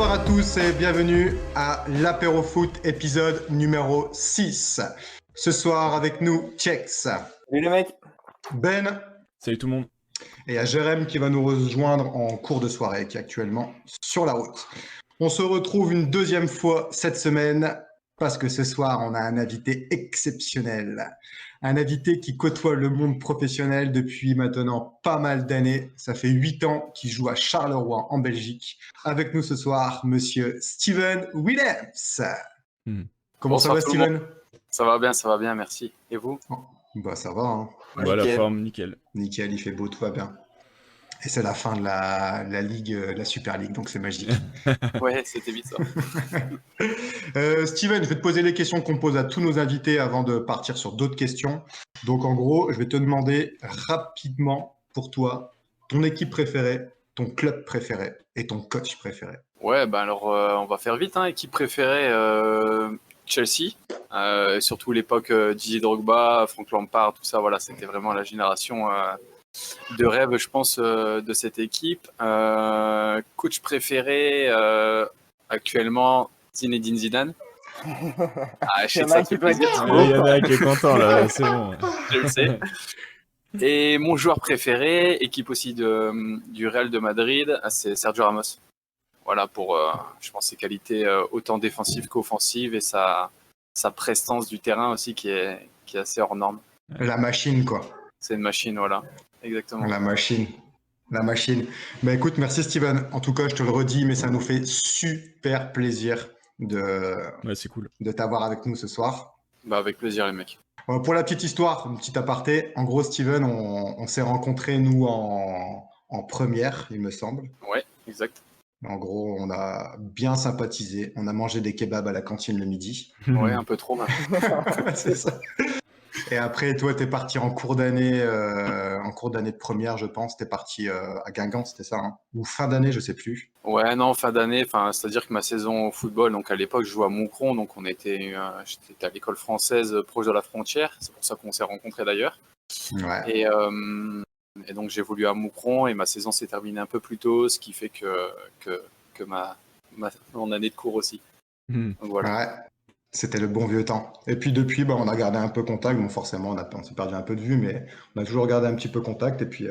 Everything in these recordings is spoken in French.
Bonsoir à tous et bienvenue à l'Apéro Foot épisode numéro 6. Ce soir avec nous, Chex. Salut les mecs. Ben. Salut tout le monde. Et à Jérém qui va nous rejoindre en cours de soirée, qui est actuellement sur la route. On se retrouve une deuxième fois cette semaine parce que ce soir, on a un invité exceptionnel. Un invité qui côtoie le monde professionnel depuis maintenant pas mal d'années. Ça fait 8 ans qu'il joue à Charleroi en Belgique. Avec nous ce soir, monsieur Steven Willems. Comment Bonsoir, ça va, Steven? Ça va bien, merci. Et vous? Bah ça va, hein. Bah, la forme, nickel. Nickel, il fait beau, tout va bien. Et c'est la fin de la Ligue, la Super League, donc c'est magique. Ouais, c'était vite ça. Steven, je vais te poser les questions qu'on pose à tous nos invités avant de partir sur d'autres questions. Donc en gros, je vais te demander rapidement pour toi ton équipe préférée, ton club préféré et ton coach préféré. Ouais, bah alors on va faire vite. Équipe préférée, Chelsea. Surtout l'époque Didier Drogba, Frank Lampard, tout ça. Voilà, c'était vraiment la génération de rêve, je pense, de cette équipe. Coach préféré actuellement, Zinedine Zidane. Je sais que ça te fait plaisir. Il y en a un qui est content là, c'est bon. Je le sais. Et mon joueur préféré, équipe aussi du Real de Madrid, c'est Sergio Ramos. Voilà pour, je pense, ses qualités autant défensives qu'offensives et sa prestance du terrain aussi qui est assez hors norme. La machine, quoi. C'est une machine, voilà. Exactement. La machine. Bah écoute, merci Steven. En tout cas, je te le redis, mais ça nous fait super plaisir c'est cool. de t'avoir avec nous ce soir. Bah avec plaisir les mecs. Pour la petite histoire, une petite aparté, en gros Steven, on s'est rencontrés nous en première, il me semble. Ouais, exact. En gros, on a bien sympathisé, on a mangé des kebabs à la cantine le midi. Ouais, un peu trop même. C'est ça. Et après, toi, t'es parti en cours d'année de première, je pense. T'es parti à Guingamp, c'était ça, hein? Ou fin d'année, je sais plus. Ouais, non, fin d'année. C'est-à-dire que ma saison au football, donc à l'époque, je jouais à Moucron, donc j'étais à l'école française proche de la frontière. C'est pour ça qu'on s'est rencontrés d'ailleurs. Ouais. Et donc j'ai évolué à Moucron et ma saison s'est terminée un peu plus tôt, ce qui fait que mon année de cours aussi. Donc, voilà. Ouais. C'était le bon vieux temps. Et puis depuis, on a gardé un peu contact. Bon, forcément, on s'est perdu un peu de vue, mais on a toujours gardé un petit peu contact. Et puis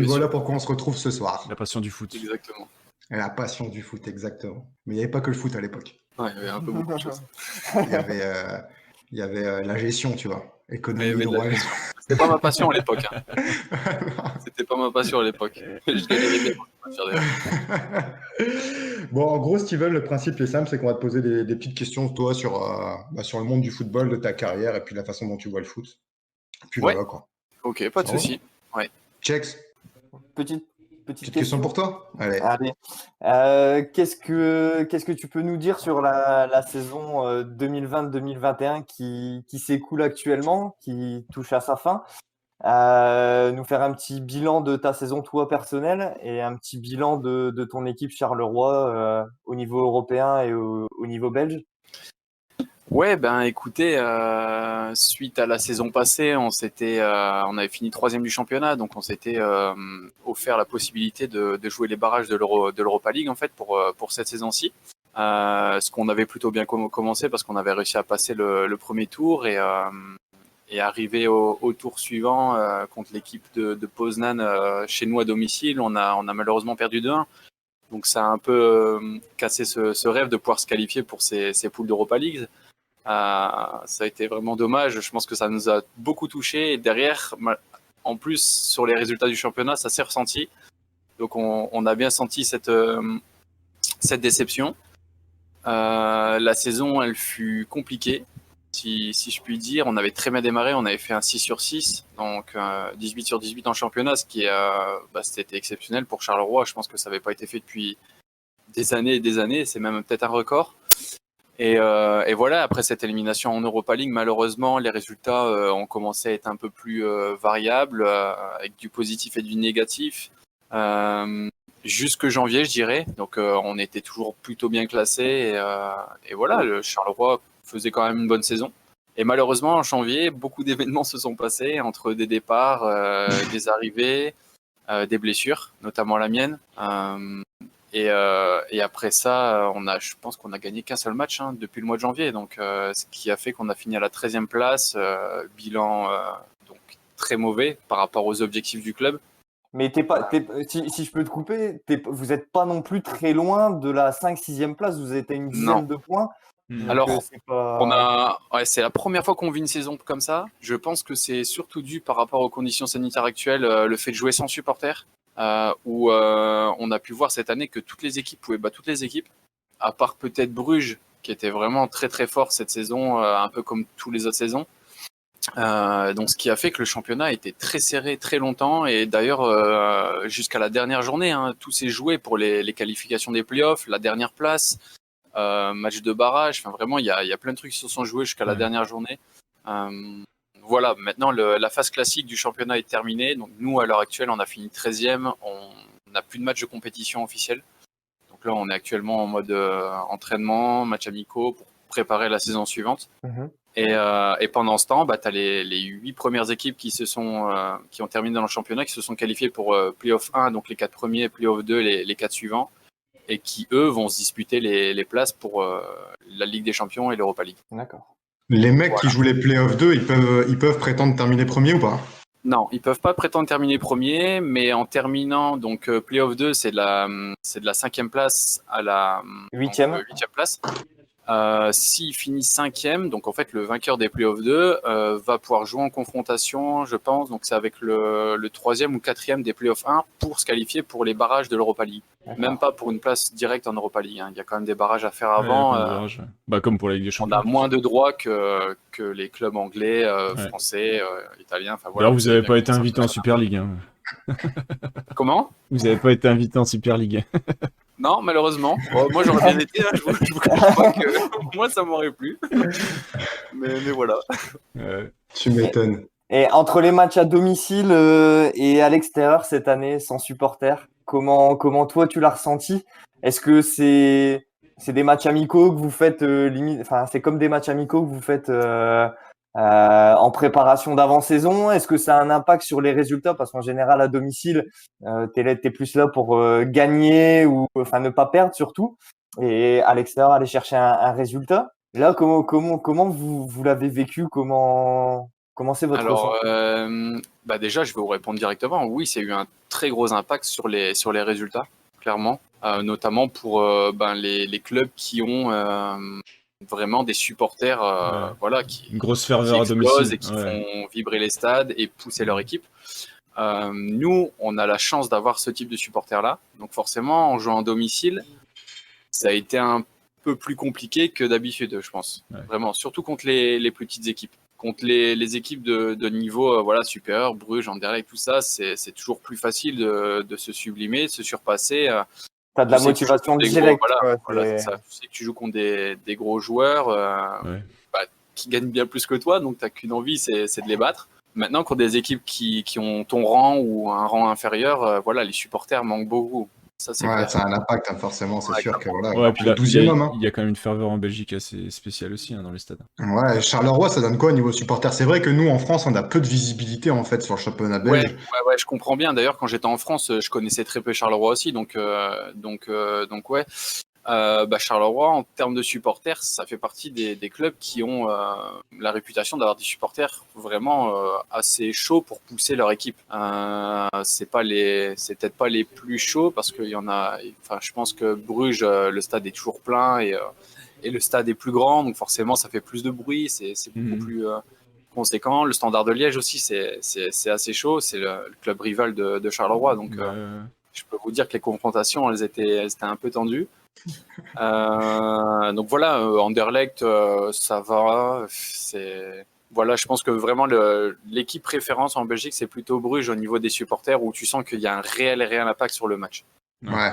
voilà pourquoi on se retrouve ce soir. La passion du foot. Exactement. Et la passion du foot, exactement. Mais il n'y avait pas que le foot à l'époque. Ouais, il y avait un peu beaucoup de choses. Il y avait la gestion, tu vois. Économie, droit. C'était pas ma passion à l'époque. C'était pas ma passion à l'époque. Je galérais bien. Bon, en gros, Steven, le principe est simple, c'est qu'on va te poser des petites questions, toi, sur le monde du football, de ta carrière, et puis la façon dont tu vois le foot. Puis ouais. voilà, quoi. Ok, pas de souci. Ouais. Chex. Petite question pour toi. Allez. Qu'est-ce que tu peux nous dire sur la saison 2020-2021 qui s'écoule actuellement, qui touche à sa fin? Nous faire un petit bilan de ta saison toi personnelle et un petit bilan de ton équipe Charleroi au niveau européen et au niveau belge. Ouais, écoutez, suite à la saison passée, on avait fini 3e du championnat, donc on s'était offert la possibilité de jouer les barrages de l'Europa League en fait pour cette saison-ci. Ce qu'on avait plutôt bien commencé parce qu'on avait réussi à passer le premier tour et arriver au tour suivant contre l'équipe de Poznan chez nous à domicile, on a malheureusement perdu 2-1. Donc ça a un peu cassé ce rêve de pouvoir se qualifier pour ces poules d'Europa League. Ça a été vraiment dommage. Je pense que ça nous a beaucoup touché. Et derrière, en plus, sur les résultats du championnat, ça s'est ressenti. Donc on a bien senti cette déception. La saison, elle fut compliquée. Si je puis dire, on avait très bien démarré, on avait fait un 6 sur 6, donc 18 sur 18 en championnat, ce qui c'était exceptionnel pour Charleroi. Je pense que ça n'avait pas été fait depuis des années et des années, c'est même peut-être un record. Et voilà, après cette élimination en Europa League, malheureusement, les résultats ont commencé à être un peu plus variables, avec du positif et du négatif. Jusque janvier, je dirais. Donc on était toujours plutôt bien classés. Et voilà, le Charleroi faisait quand même une bonne saison. Et malheureusement, en janvier, beaucoup d'événements se sont passés entre des départs, des arrivées, des blessures, notamment la mienne. Et après ça, je pense qu'on a gagné qu'un seul match depuis le mois de janvier. Donc, ce qui a fait qu'on a fini à la 13e place, bilan donc très mauvais par rapport aux objectifs du club. Mais si je peux te couper, vous n'êtes pas non plus très loin de la 5-6e place, vous êtes à une dizaine de points. Donc, alors, c'est pas... c'est la première fois qu'on vit une saison comme ça. Je pense que c'est surtout dû par rapport aux conditions sanitaires actuelles, le fait de jouer sans supporters, où on a pu voir cette année que toutes les équipes pouvaient battre toutes les équipes, à part peut-être Bruges, qui était vraiment très très fort cette saison, un peu comme toutes les autres saisons. Donc, ce qui a fait que le championnat était très serré très longtemps, et d'ailleurs jusqu'à la dernière journée, tout s'est joué pour les qualifications des playoffs, la dernière place, match de barrage. Enfin, vraiment, il y a plein de trucs qui se sont joués jusqu'à la dernière journée. Voilà, maintenant la phase classique du championnat est terminée. Donc nous, à l'heure actuelle, on a fini 13e, on n'a plus de match de compétition officiel. Donc là, on est actuellement en mode entraînement, match amicaux pour préparer la saison suivante. Et pendant ce temps, tu as les 8 premières équipes qui ont terminé dans le championnat, qui se sont qualifiées pour Playoff 1, donc les 4 premiers, Playoff 2, les 4 suivants, et qui, eux, vont se disputer les places pour la Ligue des Champions et l'Europa League. D'accord. Les mecs qui jouent les Playoffs 2, ils peuvent prétendre terminer premier ou pas? Non, ils peuvent pas prétendre terminer premier, mais en terminant, donc Playoff 2, c'est de la 5e place à la 8e place. S'il finit 5e, donc en fait le vainqueur des Playoff 2 va pouvoir jouer en confrontation, je pense, donc c'est avec le 3e ou 4e des Playoff 1 pour se qualifier pour les barrages de l'Europa League. D'accord. Même pas pour une place directe en Europa League. Il y a quand même des barrages à faire avant. Comme pour la Ligue des Champions. On a moins de droits que les clubs anglais, français, italiens. Enfin, voilà, Alors vous n'avez pas été invité en Super League. Comment ? Vous n'avez pas été invité en Super League. Non, malheureusement. Bon, moi, j'aurais bien été. Je vous cache pas que moi, ça m'aurait plu. mais voilà. Tu m'étonnes. Et entre les matchs à domicile et à l'extérieur cette année, sans supporters, comment toi tu l'as ressenti? Est-ce que c'est des matchs amicaux que vous faites limite, enfin c'est comme des matchs amicaux que vous faites en préparation d'avant-saison? Est-ce que ça a un impact sur les résultats? Parce qu'en général à domicile, t'es plus là pour gagner ou enfin ne pas perdre surtout, et à l'extérieur aller chercher un résultat. Là, comment vous l'avez vécu? Comment c'est votre ressenti? Déjà, je vais vous répondre directement. Oui, c'est eu un très gros impact sur les résultats, clairement, notamment pour les clubs qui ont vraiment des supporters, une grosse ferveur qui à domicile et qui font vibrer les stades et pousser leur équipe. Nous, on a la chance d'avoir ce type de supporters-là, donc forcément, en jouant à domicile, ça a été un peu plus compliqué que d'habitude, je pense. Vraiment, surtout contre les plus petites équipes. Contre les équipes de niveau supérieur, Bruges, Anderlecht, tout ça, c'est toujours plus facile de se sublimer, de se surpasser. T'as de la motivation directe. C'est ça. Tu sais que tu joues contre des gros joueurs qui gagnent bien plus que toi, donc t'as qu'une envie, c'est de les battre. Maintenant, contre des équipes qui ont ton rang ou un rang inférieur, les supporters manquent beaucoup. Ça, c'est clair. Ça a un impact, sûr que puis là, le 12e homme. Il y a quand même une ferveur en Belgique assez spéciale aussi dans les stades. Ouais, Charleroi, ça donne quoi au niveau supporters? C'est vrai que nous, en France, on a peu de visibilité en fait sur le championnat belge. Ouais, je comprends bien. D'ailleurs, quand j'étais en France, je connaissais très peu Charleroi aussi, donc ouais. Charleroi, en termes de supporters, ça fait partie des clubs qui ont la réputation d'avoir des supporters vraiment assez chauds pour pousser leur équipe. C'est peut-être pas les plus chauds parce qu'il y en a. Enfin, je pense que Bruges, le stade est toujours plein et le stade est plus grand, donc forcément, ça fait plus de bruit. C'est beaucoup plus conséquent. Le Standard de Liège aussi, c'est assez chaud. C'est le club rival de Charleroi, donc je peux vous dire que les confrontations, elles étaient un peu tendues. Donc voilà, Anderlecht, ça va. Je pense que vraiment l'équipe référence en Belgique, c'est plutôt Bruges au niveau des supporters, où tu sens qu'il y a un réel impact sur le match. Ouais.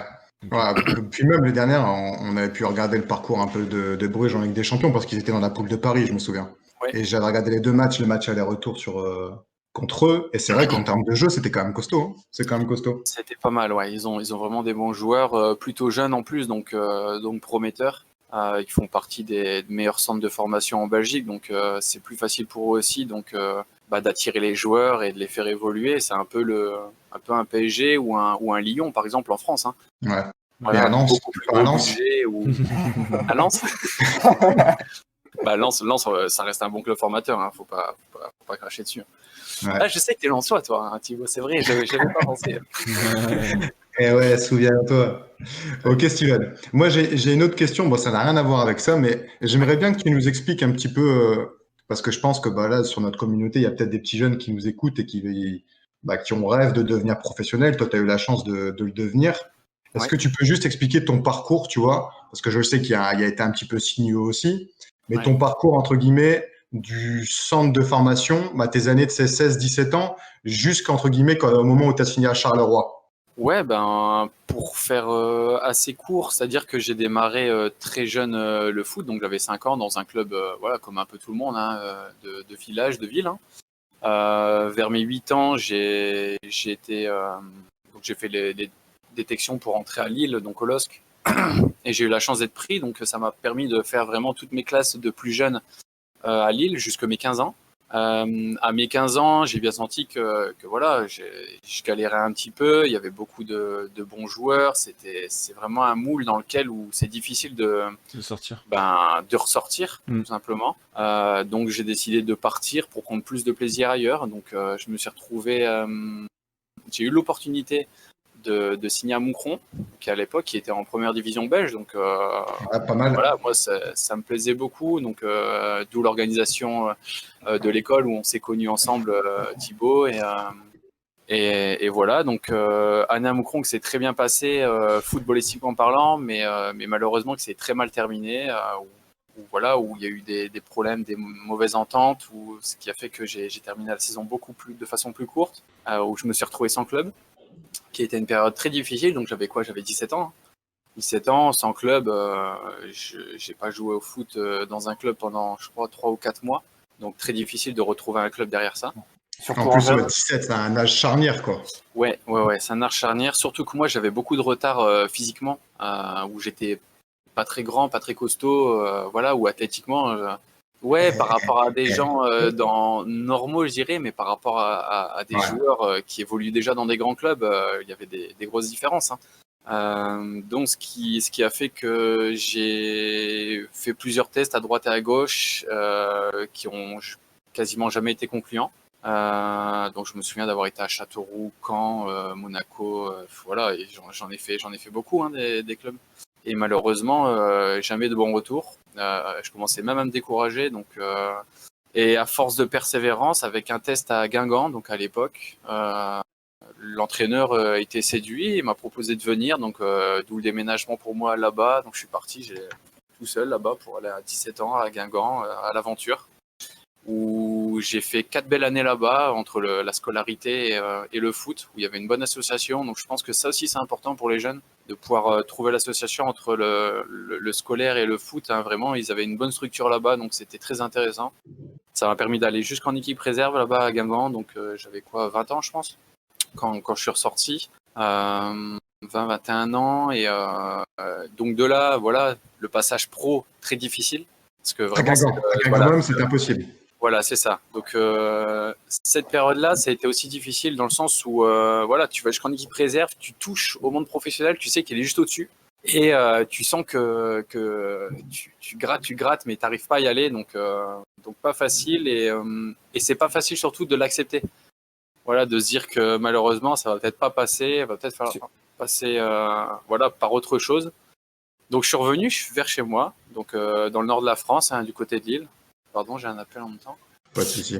Puis même les dernières, on avait pu regarder le parcours un peu de Bruges en Ligue des Champions parce qu'ils étaient dans la poule de Paris, je me souviens. Ouais. Et j'avais regardé les deux matchs, le match aller-retour contre eux, et c'est vrai qu'en termes de jeu, c'était quand même costaud. Hein. C'est quand même costaud. C'était pas mal, ouais. Ils ont vraiment des bons joueurs, plutôt jeunes en plus, donc prometteurs. Ils font partie des meilleurs centres de formation en Belgique, donc c'est plus facile pour eux aussi, donc d'attirer les joueurs et de les faire évoluer. C'est un peu un PSG ou un Lyon, par exemple, en France. Hein. Ouais. Et à Lens, beaucoup plus à gros Lens. budget ou à Lens. Lens, ça reste un bon club formateur, hein. Faut pas cracher dessus. Ouais. Ah, je sais que t'es lensois, toi, hein, Thibaut, c'est vrai, j'avais pas pensé. Et ouais, souviens-toi. Ok, Steven. Moi, j'ai une autre question. Bon, ça n'a rien à voir avec ça, mais j'aimerais bien que tu nous expliques un petit peu, parce que je pense que bah, là, sur notre communauté, il y a peut-être des petits jeunes qui nous écoutent et qui ont rêve de devenir professionnels. Toi, tu as eu la chance de le devenir. Est-ce Ouais. que tu peux juste expliquer ton parcours, tu vois? Parce que je sais qu'il y a été un petit peu sinueux aussi, mais Ouais. ton parcours, entre guillemets, du centre de formation, bah, tes années de 16-17 ans, jusqu'entre guillemets, au moment où tu as signé à Charleroi. Ouais, ben, pour faire assez court, c'est-à-dire que j'ai démarré très jeune le foot, donc j'avais 5 ans dans un club, voilà, comme un peu tout le monde, hein, de village, de ville, hein. Vers mes 8 ans, donc j'ai fait les détections pour entrer à Lille, donc au LOSC, et j'ai eu la chance d'être pris, donc ça m'a permis de faire vraiment toutes mes classes de plus jeunes à Lille jusqu'à mes 15 ans. À mes 15 ans, j'ai bien senti que voilà, je galérais un petit peu. Il y avait beaucoup de bons joueurs. C'est vraiment un moule dans lequel où c'est difficile De sortir. de ressortir, tout simplement. Donc j'ai décidé de partir pour prendre plus de plaisir ailleurs. Donc je me suis retrouvé, j'ai eu l'opportunité de signer à Moucron, qui à l'époque qui était en première division belge. Donc Ouais, pas mal. voilà, moi ça me plaisait beaucoup. Donc d'où l'organisation de l'école où on s'est connus ensemble, Thibaut et voilà. Donc année à Moucron que c'est très bien passé footballistiquement parlant, mais malheureusement que c'est très mal terminé. Voilà, où il y a eu des problèmes, des mauvaises ententes, ce qui a fait que j'ai terminé la saison de façon plus courte, où je me suis retrouvé sans club, qui était une période très difficile. Donc j'avais 17 ans. 17 ans, sans club, je n'ai pas joué au foot dans un club pendant, je crois, 3 ou 4 mois. Donc très difficile de retrouver un club derrière ça. Surtout En en plus, jeune. 17, c'est un âge charnière, quoi. Ouais, c'est un arche charnière. Surtout que moi, j'avais beaucoup de retard physiquement, où j'étais pas très grand, pas très costaud, voilà, ou athlétiquement. Ouais, par rapport à des gens normaux, je dirais, mais par rapport à des Ouais. joueurs qui évoluent déjà dans des grands clubs, il y avait des grosses différences, hein. Donc ce qui a fait que j'ai fait plusieurs tests à droite et à gauche qui ont quasiment jamais été concluants. Donc je me souviens d'avoir été à Châteauroux, Caen, Monaco, voilà, et j'en ai fait beaucoup, hein, des clubs. Et malheureusement, jamais de bons retours. Je commençais même à me décourager, donc et à force de persévérance, avec un test à Guingamp, donc à l'époque, l'entraîneur était séduit et m'a proposé de venir, donc d'où le déménagement pour moi là-bas. Donc je suis parti tout seul là-bas pour aller à 17 ans à Guingamp, à l'aventure, où j'ai fait 4 belles années là-bas entre la scolarité et le foot, où il y avait une bonne association. Donc je pense que ça aussi c'est important pour les jeunes, de pouvoir trouver l'association entre le scolaire et le foot, hein. Vraiment, ils avaient une bonne structure là-bas, donc c'était très intéressant. Ça m'a permis d'aller jusqu'en équipe réserve là-bas à Guingamp, donc j'avais quoi, 20 ans je pense quand je suis ressorti, 20-21 ans, et donc de là, voilà, le passage pro très difficile, parce que À vraiment, Guingamp, c'est impossible. voilà, c'est ça. Donc cette période-là, ça a été aussi difficile dans le sens où voilà, tu vas jusqu'en équipe réserve, tu touches au monde professionnel, tu sais qu'il est juste au-dessus, et tu sens que tu grattes, mais tu n'arrives pas à y aller, donc pas facile, et c'est pas facile surtout de l'accepter. Voilà, de se dire que malheureusement, ça va peut-être pas passer, va peut-être falloir passer voilà, par autre chose. Donc je suis revenu, je suis vers chez moi, donc dans le nord de la France, hein, du côté de Lille. Pardon, j'ai un appel en même temps. Pas de souci.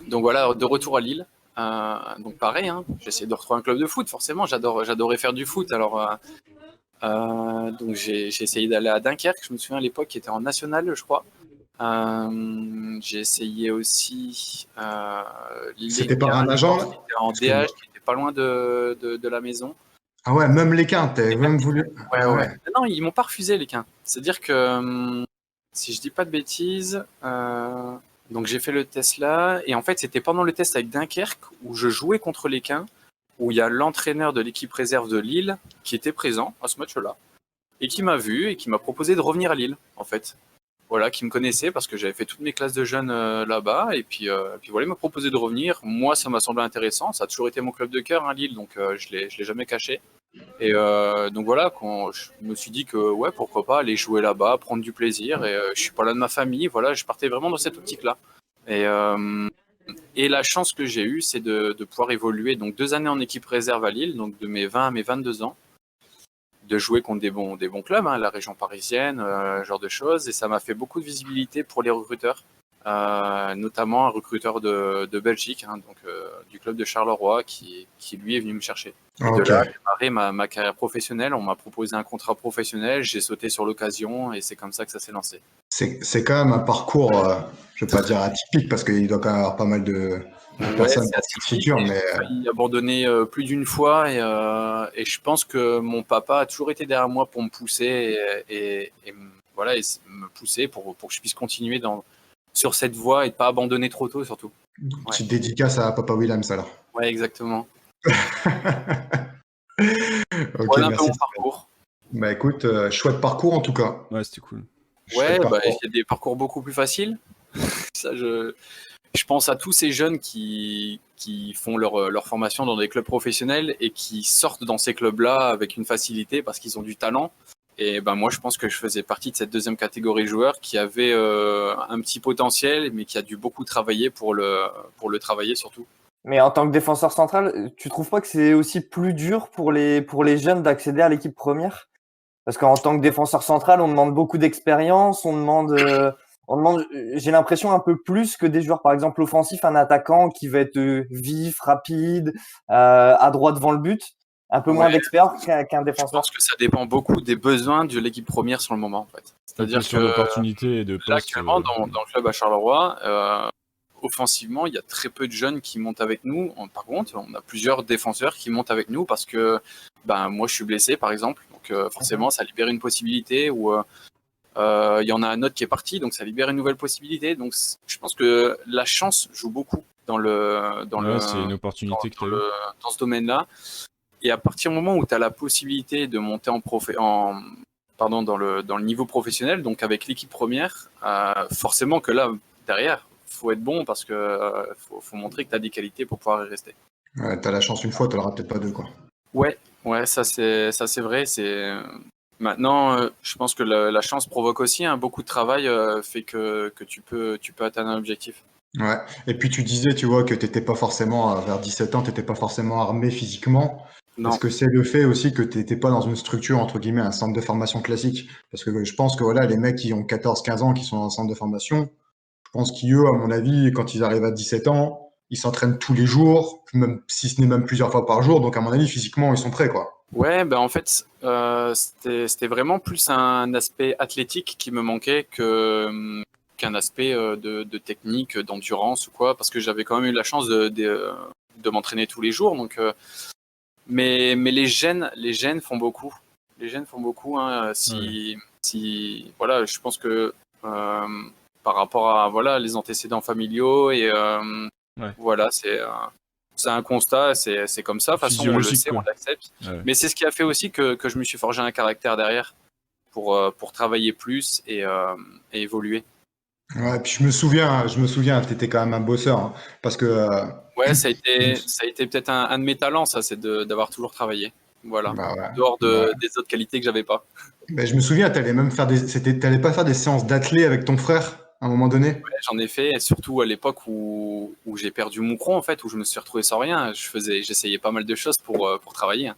Donc voilà, de retour à Lille. Donc pareil, hein, j'essaie de retrouver un club de foot, forcément, j'adorais faire du foot. Alors donc j'ai essayé d'aller à Dunkerque, je me souviens à l'époque, qui était en national, je crois. J'ai essayé aussi C'était par un agent, là? qui était en DH, qui était pas loin de la maison. Ah ouais, même les quintes, t'avais même voulu. Ouais, Ah ouais. Non, ils m'ont pas refusé les quintes. C'est-à-dire que si je dis pas de bêtises, donc j'ai fait le test là, et en fait c'était pendant le test avec Dunkerque où je jouais contre les quintes, où il y a l'entraîneur de l'équipe réserve de Lille qui était présent à ce match-là et qui m'a vu et qui m'a proposé de revenir à Lille, en fait. Voilà, qui me connaissait parce que j'avais fait toutes mes classes de jeunes là-bas, et puis voilà, il m'a proposé de revenir. Moi, ça m'a semblé intéressant. Ça a toujours été mon club de cœur, hein, Lille, donc je l'ai jamais caché. Et donc voilà, quand je me suis dit que ouais, pourquoi pas aller jouer là-bas, prendre du plaisir. Et je suis pas loin de ma famille. Voilà, je partais vraiment dans cette optique-là. Et, et la chance que j'ai eue, c'est de pouvoir évoluer. Donc 2 années en équipe réserve à Lille, donc de mes 20 à mes 22 ans, de jouer contre des bons clubs, la région parisienne, ce genre de choses. Et ça m'a fait beaucoup de visibilité pour les recruteurs. Notamment un recruteur de Belgique, donc du club de Charleroi, qui lui est venu me chercher. Et de là, j'ai démarré ma carrière professionnelle. On m'a proposé un contrat professionnel, j'ai sauté sur l'occasion et c'est comme ça que ça s'est lancé. C'est quand même un parcours, je ne vais pas dire atypique, parce qu'il doit quand même y avoir pas mal de personnes dans cette figure, mais... J'ai failli abandonner plus d'une fois et je pense que mon papa a toujours été derrière moi pour me pousser et voilà, et me pousser pour que je puisse continuer sur cette voie et de pas abandonner trop tôt surtout. Petite dédicace à Papa Williams alors. Ouais, exactement. Ok, Voilà un peu merci. mon parcours. Bah écoute, chouette parcours en tout cas. Ouais, c'était cool. Ouais, Chouette bah, parcours. il y a des parcours beaucoup plus faciles. Ça, je pense à tous ces jeunes qui font leur formation dans des clubs professionnels et qui sortent dans ces clubs-là avec une facilité parce qu'ils ont du talent. Et ben moi, je pense que je faisais partie de cette deuxième catégorie de joueurs qui avait un petit potentiel, mais qui a dû beaucoup travailler pour le travailler surtout. Mais en tant que défenseur central, tu trouves pas que c'est aussi plus dur pour les jeunes d'accéder à l'équipe première? Parce qu'en tant que défenseur central, on demande beaucoup d'expérience, on demande, j'ai l'impression un peu plus que des joueurs, par exemple, offensifs, un attaquant qui va être vif, rapide, à droit devant le but, un peu moins d'expérience qu'un Je défenseur. pense que ça dépend beaucoup des besoins de l'équipe première sur le moment, en fait. C'est-à-dire sur que l'opportunité et de là, poste. actuellement, dans le club à Charleroi, offensivement, il y a très peu de jeunes qui montent avec nous. Par contre, on a plusieurs défenseurs qui montent avec nous parce que moi, je suis blessé, par exemple. Donc, forcément, ça libère une possibilité. Ou il y en a un autre qui est parti, donc ça libère une nouvelle possibilité. Donc, je pense que la chance joue beaucoup C'est une opportunité que tu as eue. dans ce domaine-là. Et à partir du moment où tu as la possibilité de monter dans le niveau professionnel, donc avec l'équipe première, forcément que là, derrière, faut être bon parce que faut montrer que tu as des qualités pour pouvoir y rester. Ouais, t'as la chance une fois, t'en auras peut-être pas deux, quoi. Ouais, ça c'est vrai. Maintenant, je pense que la chance provoque aussi beaucoup de travail fait que tu peux atteindre un objectif. Ouais. Et puis tu disais, tu vois, que t'étais pas forcément, vers 17 ans, t'étais pas forcément armé physiquement. Non. Est-ce que c'est le fait aussi que t'étais pas dans une structure, entre guillemets, un centre de formation classique? Parce que je pense que voilà, les mecs qui ont 14-15 ans, qui sont dans un centre de formation, je pense qu'eux, à mon avis, quand ils arrivent à 17 ans, ils s'entraînent tous les jours, même si ce n'est même plusieurs fois par jour. Donc, à mon avis, physiquement, ils sont prêts, quoi. Ouais, en fait, c'était vraiment plus un aspect athlétique qui me manquait qu'un aspect de technique, d'endurance ou quoi, parce que j'avais quand même eu la chance de m'entraîner tous les jours. Donc, mais les gènes font beaucoup. Les gènes font beaucoup. Voilà, je pense que par rapport à les antécédents familiaux et voilà, c'est un constat, c'est comme ça. De toute façon, on le sait, on l'accepte. Ouais. Mais c'est ce qui a fait aussi que je me suis forgé un caractère derrière pour travailler plus et évoluer. Ouais, puis je me souviens, t'étais quand même un bosseur, hein, parce que. Ouais, ça a été peut-être un de mes talents, ça, c'est d'avoir toujours travaillé. Voilà. En dehors des autres qualités que j'avais pas. Ben, je me souviens, t'allais même t'allais pas faire des séances d'athlé avec ton frère à un moment donné? Ouais, j'en ai fait, surtout à l'époque où j'ai perdu mon cron, en fait, où je me suis retrouvé sans rien. J'essayais pas mal de choses pour travailler.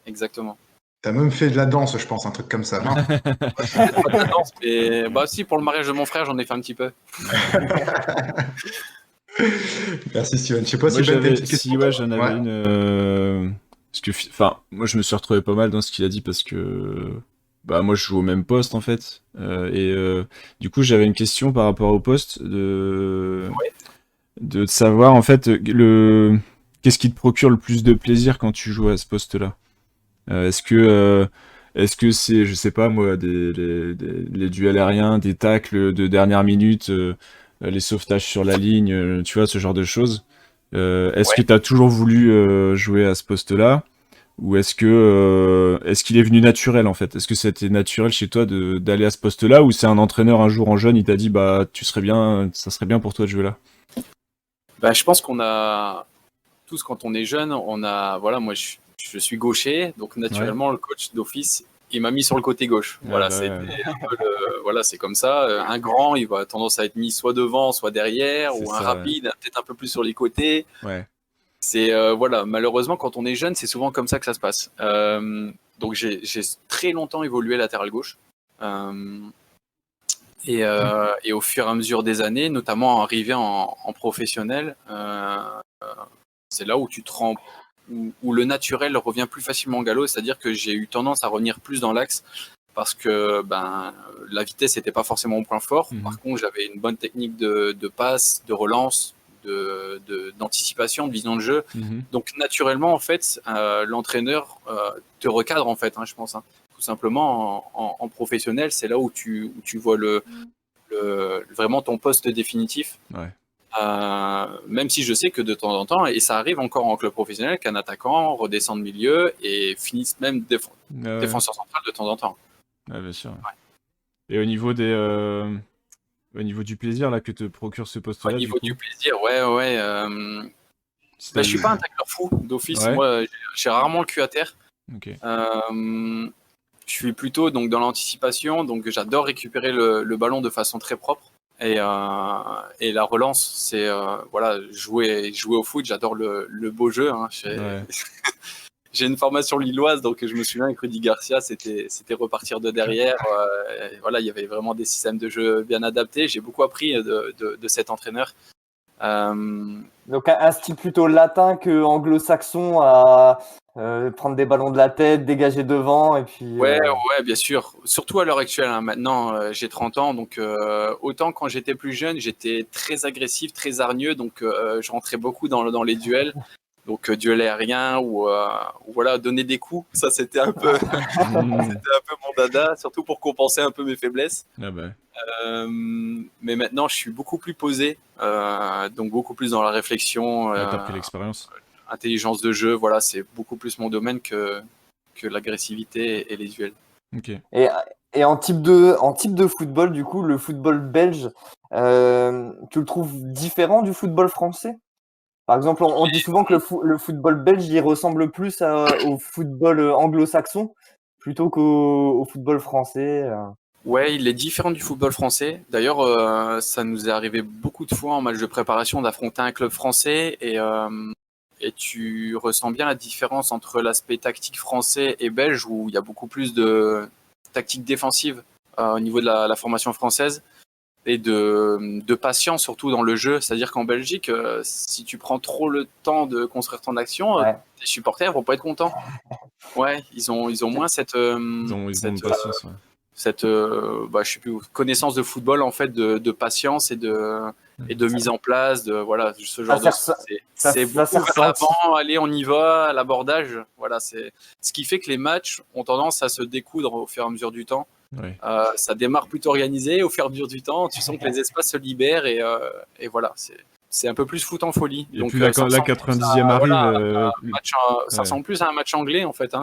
Exactement. T'as même fait de la danse, je pense, un truc comme ça, non? Pas de la danse, mais si, pour le mariage de mon frère, j'en ai fait un petit peu. Merci Steven. Je sais pas moi, si Ben t'as une petite question. Ouais, j'en avais une. Parce que, moi, je me suis retrouvé pas mal dans ce qu'il a dit parce que. Moi, je joue au même poste en fait. Du coup, j'avais une question par rapport au poste de savoir en fait qu'est-ce qui te procure le plus de plaisir quand tu joues à ce poste-là. Est-ce que c'est, je sais pas moi, les duels aériens, des tacles de dernière minute, les sauvetages sur la ligne, tu vois, ce genre de choses. Est-ce que tu as toujours voulu jouer à ce poste-là? Ou est-ce qu'il est venu naturel en fait? Est-ce que c'était naturel chez toi d'aller à ce poste-là, ou c'est un entraîneur un jour en jeune, il t'a dit ça serait bien pour toi de jouer là? Je pense qu'on a tous, quand on est jeune, moi je je suis gaucher, donc naturellement le coach d'office il m'a mis sur le côté gauche. Voilà, voilà, c'est comme ça. Un grand, il va tendance à être mis soit devant, soit derrière, ou un rapide, peut-être un peu plus sur les côtés. Ouais. C'est voilà, malheureusement quand on est jeune, c'est souvent comme ça que ça se passe. Donc j'ai très longtemps évolué latéral gauche. Et au fur et à mesure des années, notamment arrivé en professionnel, c'est là où tu te rends, où le naturel revient plus facilement au galop, c'est-à-dire que j'ai eu tendance à revenir plus dans l'axe parce que la vitesse n'était pas forcément mon point fort. Par contre, j'avais une bonne technique de passe, de relance, d'anticipation, de vision de jeu. Donc naturellement, en fait, l'entraîneur te recadre, en fait, je pense. Tout simplement, en professionnel, c'est là où tu vois vraiment ton poste définitif. Ouais. Même si je sais que de temps en temps, et ça arrive encore en club professionnel, qu'un attaquant redescend de milieu et finisse même défenseur central de temps en temps. Ouais, bien sûr. Ouais. Et au niveau du plaisir là que te procure ce poste-là, au niveau du plaisir, je suis pas un tacleur fou d'office. Ouais. Moi, j'ai rarement le cul à terre. Okay. Je suis plutôt donc dans l'anticipation, donc j'adore récupérer le ballon de façon très propre. Et la relance, c'est jouer au foot. J'adore le beau jeu. J'ai une formation lilloise, donc je me souviens avec Rudy Garcia, c'était repartir de derrière. Il y avait vraiment des systèmes de jeu bien adaptés. J'ai beaucoup appris de cet entraîneur. Donc un style plutôt latin que anglo-saxon à prendre des ballons de la tête, dégager devant et puis. Ouais, bien sûr. Surtout à l'heure actuelle. Maintenant, j'ai 30 ans, donc autant quand j'étais plus jeune, j'étais très agressif, très hargneux, donc je rentrais beaucoup dans les duels. Donc duel aérien ou voilà, donner des coups, ça c'était un peu mon dada, surtout pour compenser un peu mes faiblesses. Mais maintenant je suis beaucoup plus posé, donc beaucoup plus dans la réflexion. T'as pris l'expérience. Intelligence de jeu, voilà, c'est beaucoup plus mon domaine que l'agressivité et les duels. Okay. Et en type de football, du coup, le football belge, tu le trouves différent du football français ? Par exemple, on dit souvent que le football belge, il ressemble plus au football anglo-saxon plutôt qu'au football français. Ouais, il est différent du football français. D'ailleurs, ça nous est arrivé beaucoup de fois en match de préparation d'affronter un club français et tu ressens bien la différence entre l'aspect tactique français et belge où il y a beaucoup plus de tactique défensive au niveau de la formation française. Et de patience surtout dans le jeu. C'est-à-dire qu'en Belgique, si tu prends trop le temps de construire ton action, tes supporters vont pas être contents. Ouais, ils ont moins cette patience, connaissance de football en fait, de patience et de mise en place, de voilà, ce genre de c'est beaucoup avant, allez, on y va, à l'abordage. Voilà, c'est ce qui fait que les matchs ont tendance à se découdre au fur et à mesure du temps. Ouais. Ça démarre plutôt organisé, au fur et à mesure du temps, tu sens que les espaces se libèrent et voilà, c'est un peu plus foot en folie. Et donc, puis la 90e arrive. Ça ressemble plus à un match anglais en fait,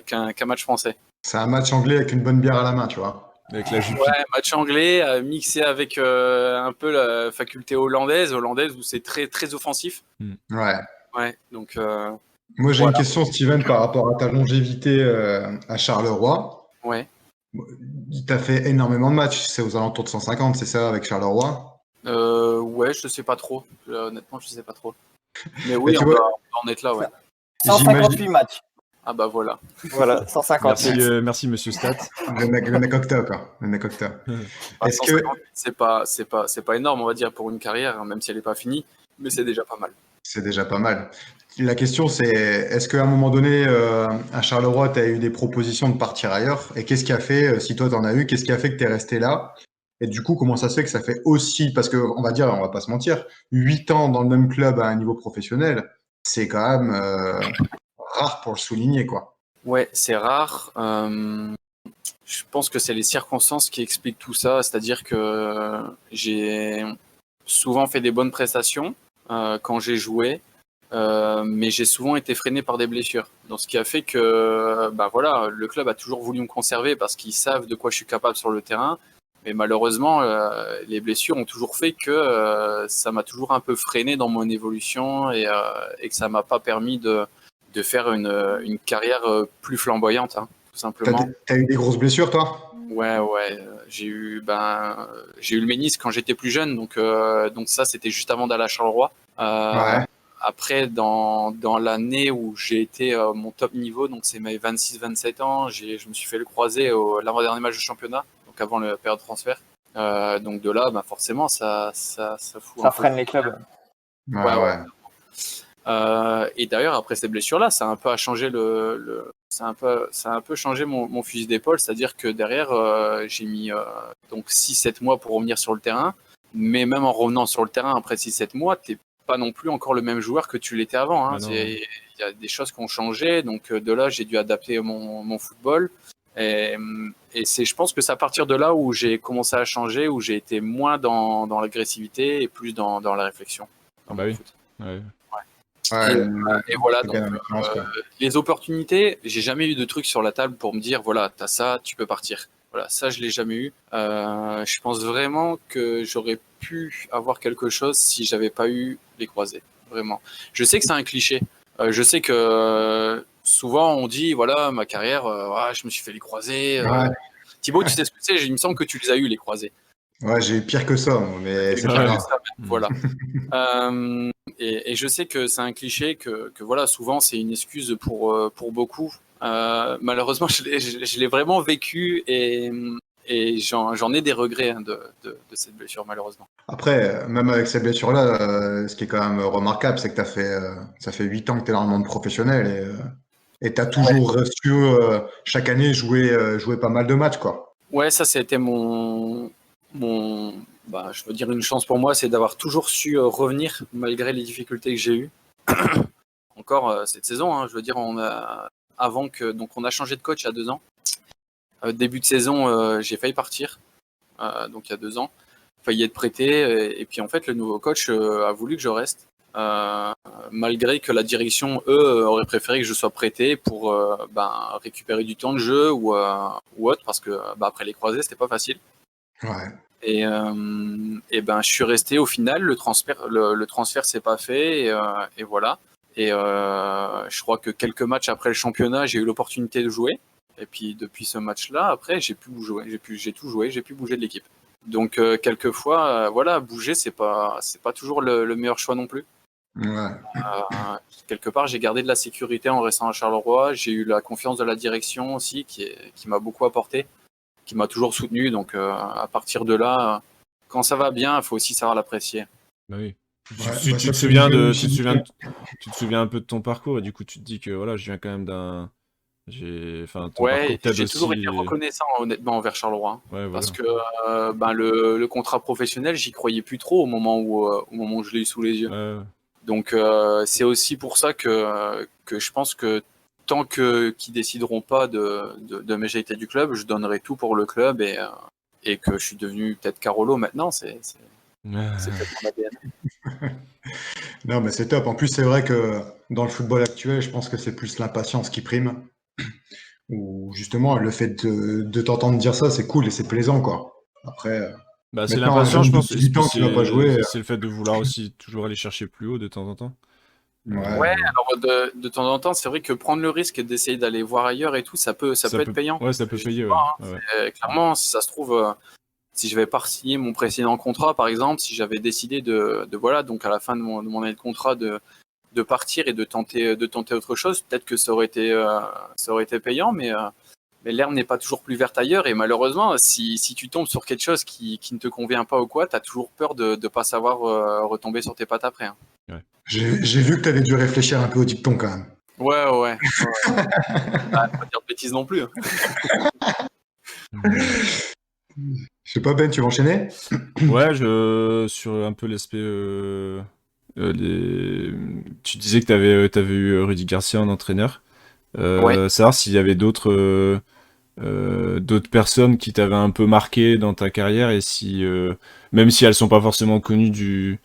qu'un match français. C'est un match anglais avec une bonne bière à la main, tu vois. Avec la jupe. Ouais, match anglais mixé avec un peu la faculté hollandaise où c'est très très offensif. Ouais, donc. Moi, j'ai une question, Steven, par rapport à ta longévité à Charleroi. Ouais. Tu as fait énormément de matchs, c'est aux alentours de 150, c'est ça, avec Charleroi? Ouais, je sais pas trop. Honnêtement, je sais pas trop. Mais oui, on va en être là, ouais. 158 matchs. Ah bah voilà. Voilà, 158. Merci Monsieur Stat. Le mec octa, quoi. Le mec octa. Est-ce que c'est pas énorme, on va dire, pour une carrière, même si elle n'est pas finie, mais c'est déjà pas mal. C'est déjà pas mal. La question, c'est est-ce qu'à un moment donné, à Charleroi, tu as eu des propositions de partir ailleurs? Et qu'est-ce qui a fait, si toi, tu en as eu, qu'est-ce qui a fait que tu es resté là? Et du coup, comment ça se fait que ça fait aussi, parce qu'on va dire, on va pas se mentir, 8 ans dans le même club à un niveau professionnel, c'est quand même rare pour le souligner, quoi. Ouais, c'est rare. Je pense que c'est les circonstances qui expliquent tout ça. C'est-à-dire que j'ai souvent fait des bonnes prestations quand j'ai joué. Mais j'ai souvent été freiné par des blessures. Donc, ce qui a fait que le club a toujours voulu me conserver parce qu'ils savent de quoi je suis capable sur le terrain. Mais malheureusement, les blessures ont toujours fait que ça m'a toujours un peu freiné dans mon évolution et que ça m'a pas permis de faire une carrière plus flamboyante, hein, tout simplement. T'as eu des grosses blessures, toi? Ouais, j'ai eu le ménisque quand j'étais plus jeune, donc ça c'était juste avant d'aller à Charleroi. Ouais. Après, dans l'année où j'ai été mon top niveau, donc c'est mes 26-27 ans, je me suis fait le croisé l'avant-dernier match de championnat, donc avant la période de transfert. Donc de là, forcément, ça fout Ça freine les clubs. Ouais. Et d'ailleurs, après ces blessures-là, ça a un peu changé ça a un peu changé mon fusil d'épaule, c'est-à-dire que derrière, j'ai mis donc 6-7 mois pour revenir sur le terrain, mais même en revenant sur le terrain après 6-7 mois, t'es pas non plus encore le même joueur que tu l'étais avant. Hein. Il y a des choses qui ont changé, donc de là, j'ai dû adapter mon football. Et je pense que c'est à partir de là où j'ai commencé à changer, où j'ai été moins dans l'agressivité et plus dans la réflexion. Ah bah oui. Ouais. Et voilà, donc, les opportunités, j'ai jamais eu de truc sur la table pour me dire, voilà, t'as ça, tu peux partir. Voilà, ça, je l'ai jamais eu. Je pense vraiment que j'aurais pu avoir quelque chose si j'avais pas eu les croisés. Vraiment. Je sais que c'est un cliché. Je sais que souvent on dit, voilà, ma carrière, je me suis fait les croisés. Thibaut, tu sais ce que c'est? Il me semble que tu les as eu, les croisés. Ouais, j'ai eu pire que ça, mais c'est pas grave. Voilà. Et je sais que c'est un cliché, que voilà, souvent c'est une excuse pour beaucoup. Malheureusement, je l'ai vraiment vécu et j'en ai des regrets de cette blessure, malheureusement. Après, même avec cette blessure-là, ce qui est quand même remarquable, c'est que ça fait 8 ans que tu es dans le monde professionnel et tu as toujours su chaque année jouer pas mal de matchs, quoi. Ouais, ça c'était je veux dire une chance pour moi, c'est d'avoir toujours su revenir malgré les difficultés que j'ai eues. Encore cette saison, hein, je veux dire, on a changé de coach il y a 2 ans. Début de saison, j'ai failli partir, donc il y a 2 ans, failli être prêté, et puis en fait le nouveau coach a voulu que je reste, malgré que la direction, eux, aurait préféré que je sois prêté pour récupérer du temps de jeu ou autre, parce que après les croisés c'était pas facile. Ouais. Et je suis resté au final, le transfert s'est pas fait, et voilà. Et je crois que quelques matchs après le championnat, j'ai eu l'opportunité de jouer. Et puis depuis ce match-là, après, j'ai pu jouer, j'ai tout joué, j'ai pu bouger de l'équipe. Donc quelquefois, bouger, c'est pas toujours le meilleur choix non plus. Ouais. Quelque part, j'ai gardé de la sécurité en restant à Charleroi. J'ai eu la confiance de la direction aussi, qui m'a beaucoup apporté, qui m'a toujours soutenu. Donc à partir de là, quand ça va bien, il faut aussi savoir l'apprécier. Bah oui. Ouais, Tu te souviens un peu de ton parcours et du coup tu te dis que voilà, je viens quand même d'un. Ton parcours t'aide j'ai toujours aussi. été reconnaissant honnêtement envers Charleroi, hein, Ouais, voilà. parce que le contrat professionnel, j'y croyais plus trop au moment où je l'ai eu sous les yeux. Ouais. Donc c'est aussi pour ça que je pense que tant qu'ils décideront pas de m'éjecter du club, je donnerai tout pour le club, et que je suis devenu peut-être Carolo maintenant, c'est peut-être mon ADN. Non, mais c'est top. En plus, c'est vrai que dans le football actuel, je pense que c'est plus l'impatience qui prime. Ou justement, le fait de t'entendre dire ça, c'est cool et c'est plaisant, quoi. Après, c'est maintenant, l'impatience, je pense. un jeune de 18 ans qui va pas jouer. C'est le fait de vouloir aussi toujours aller chercher plus haut de temps en temps. Ouais. Alors de temps en temps, c'est vrai que prendre le risque d'essayer d'aller voir ailleurs et tout, ça peut être payant. Ouais, ça peut payer. Clairement, si ça se trouve, si je n'avais pas signé mon précédent contrat, par exemple, si j'avais décidé donc à la fin de mon année de contrat de partir et de tenter autre chose, peut-être que ça aurait été payant, mais l'herbe n'est pas toujours plus verte ailleurs, et malheureusement, si tu tombes sur quelque chose qui ne te convient pas ou quoi, tu as toujours peur de ne pas savoir retomber sur tes pattes après. Hein. Ouais. J'ai vu que tu avais dû réfléchir un peu au dicton quand même. Ouais. Pas dire de bêtises non plus. Je sais pas, Ben, tu vas enchaîner? Ouais, sur un peu l'aspect. Tu disais que t'avais eu Rudy Garcia en entraîneur. Savoir s'il y avait d'autres personnes qui t'avaient un peu marqué dans ta carrière, et si même si elles sont pas forcément connues du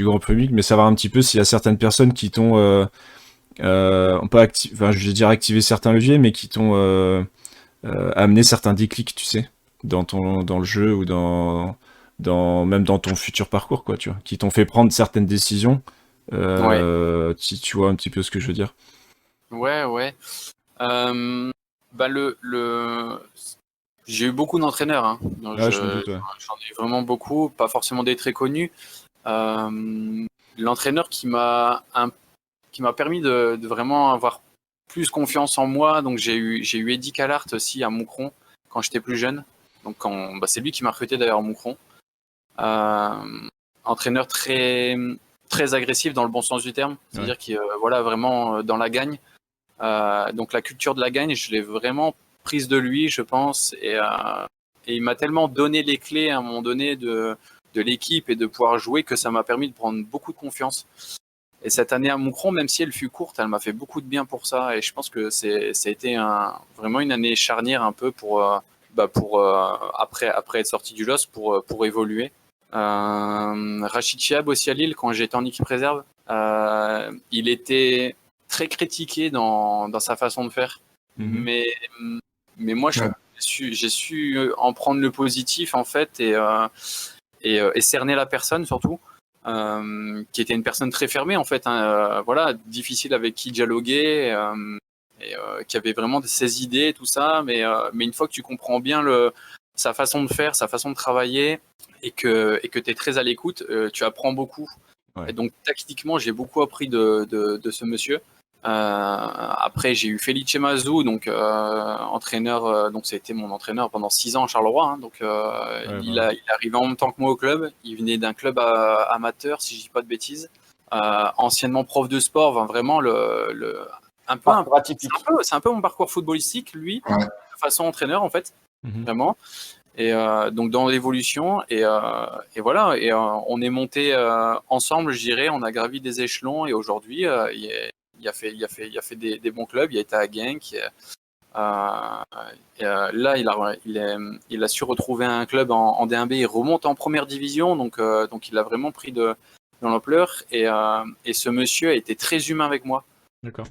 grand public, mais savoir un petit peu s'il y a certaines personnes qui t'ont pas activé certains leviers, mais qui t'ont amené certains déclics, tu sais, dans le jeu ou même dans ton futur parcours, quoi, tu vois, qui t'ont fait prendre certaines décisions. Si tu vois un petit peu ce que je veux dire. Ouais. Bah j'ai eu beaucoup d'entraîneurs, hein. Donc, Ah, je me doute, ouais. j'en ai vraiment beaucoup, pas forcément des très connus. L'entraîneur qui m'a permis de vraiment avoir plus confiance en moi. Donc j'ai eu Eddie Callart aussi à Moucron quand j'étais plus jeune. Donc c'est lui qui m'a recruté d'ailleurs à Moucron. Entraîneur très agressif dans le bon sens du terme, c'est-à-dire qu'il voilà vraiment dans la gagne. Donc la culture de la gagne, je l'ai vraiment prise de lui, je pense, et il m'a tellement donné les clés à un moment donné de l'équipe et de pouvoir jouer que ça m'a permis de prendre beaucoup de confiance. Et cette année à Moucron, même si elle fut courte, elle m'a fait beaucoup de bien pour ça. Et je pense que ça a été vraiment une année charnière un peu pour après être sorti du LOS pour évoluer. Rachid Chiab aussi à Lille, quand j'étais en équipe réserve, il était très critiqué dans sa façon de faire. Mais moi, j'ai su en prendre le positif en fait et cerner la personne surtout. Qui était une personne très fermée en fait, hein, voilà, difficile avec qui dialoguer, qui avait vraiment ses idées, tout ça, mais une fois que tu comprends bien sa façon de faire, sa façon de travailler, et que tu es très à l'écoute, tu apprends beaucoup. Ouais. Et donc tactiquement, j'ai beaucoup appris de ce monsieur. Après, j'ai eu Felice Mazou, donc entraîneur, donc ça a été mon entraîneur pendant 6 ans à Charleroi. Hein, donc il arrivait en même temps que moi au club. Il venait d'un club amateur, si je dis pas de bêtises. Anciennement prof de sport, vraiment c'est un peu mon parcours footballistique, lui, de façon entraîneur en fait, vraiment. Et donc dans l'évolution et voilà. Et on est monté ensemble, je dirais. On a gravi des échelons et aujourd'hui, il a fait des bons clubs. Il a été à Genk. Là, il a su retrouver un club en D1B. Il remonte en première division, donc il a vraiment pris de l'ampleur. Et ce monsieur a été très humain avec moi. D'accord.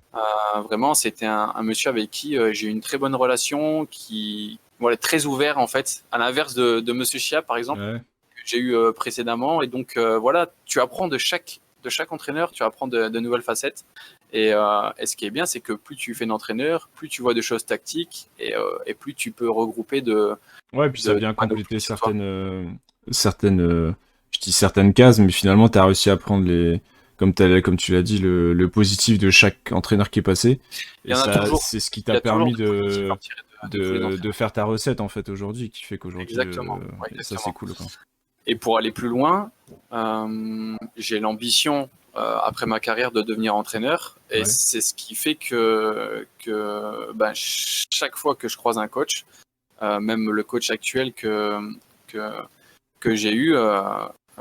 Vraiment, c'était un monsieur avec qui j'ai eu une très bonne relation, qui très ouvert en fait, à l'inverse de Monsieur Chia par exemple, que j'ai eu précédemment. Et donc voilà, tu apprends de chaque entraîneur, tu apprends de nouvelles facettes. Et ce qui est bien, c'est que plus tu fais d'entraîneur, plus tu vois de choses tactiques et plus tu peux regrouper Ouais, puis ça vient compléter certaines je dis certaines cases, mais finalement, tu as réussi à prendre comme tu l'as dit, le positif de chaque entraîneur qui est passé. Et ça, c'est ce qui t'a permis de faire ta recette en fait aujourd'hui, qui fait qu'aujourd'hui, exactement. Ça c'est cool, quoi. Et pour aller plus loin, j'ai l'ambition après ma carrière de devenir entraîneur, et c'est ce qui fait que chaque fois que je croise un coach, même le coach actuel que j'ai eu,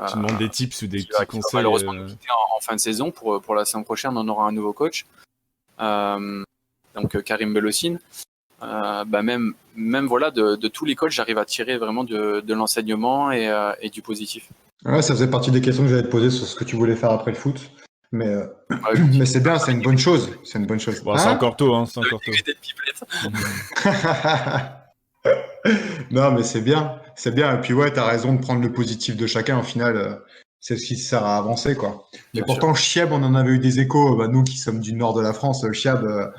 tu demandes des tips ou des petits conseils. Malheureusement, nous quitter en fin de saison pour la saison prochaine, on aura un nouveau coach, donc Karim Belossine. Même voilà, de tous les coachs, j'arrive à tirer vraiment de l'enseignement et du positif. Ouais, ça faisait partie des questions que j'allais te poser sur ce que tu voulais faire après le foot. Mais c'est bien, c'est une bonne chose. C'est une bonne chose. Bon, c'est encore tôt, hein, c'est encore tôt. Non, mais c'est bien. C'est bien. Et puis ouais, t'as raison de prendre le positif de chacun. Au final, c'est ce qui sert à avancer, quoi. Mais pourtant, Chiab, on en avait eu des échos. Nous qui sommes du nord de la France, Chiab,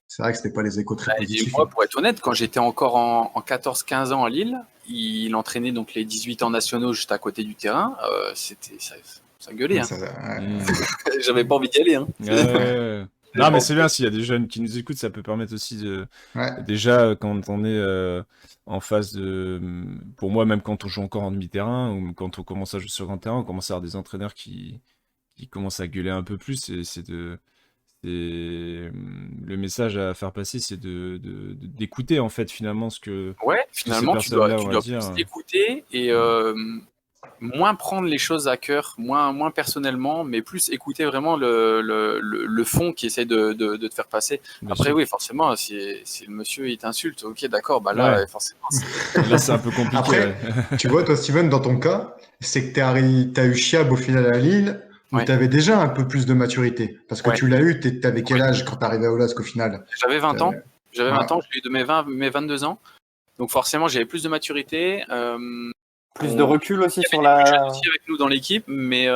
c'est vrai que c'était pas les échos très positifs. Et moi, pour être honnête, quand j'étais encore en 14-15 ans à Lille, il entraînait donc les 18 ans nationaux juste à côté du terrain. C'était ça gueulait. Hein. J'avais pas envie d'y aller. Hein. Non, mais c'est bien, s'il y a des jeunes qui nous écoutent, ça peut permettre aussi de... Déjà, quand on est en phase de... Pour moi, même quand on joue encore en demi-terrain, ou quand on commence à jouer sur grand terrain, on commence à avoir des entraîneurs qui commencent à gueuler un peu plus. Le message à faire passer, c'est d'écouter, en fait, finalement, ce que... Ouais, finalement, tu dois plus écouter et... moins prendre les choses à cœur, moins personnellement, mais plus écouter vraiment le fond qui essaie de te faire passer. Après, oui, forcément, si le monsieur il t'insulte, ok, d'accord, là, forcément. Là, c'est un peu compliqué. Après, tu vois, toi, Steven, dans ton cas, c'est que t'as eu Chiab au final à Lille, où t'avais déjà un peu plus de maturité. Parce que tu l'as eu, t'avais quel âge quand t'arrivais au LOSC au final? J'avais 20 ans. J'avais 20 ans, je l'ai eu de mes 22 ans. Donc forcément, j'avais plus de maturité. Plus de recul aussi Il y sur avait des la. jeunes aussi avec nous dans l'équipe, mais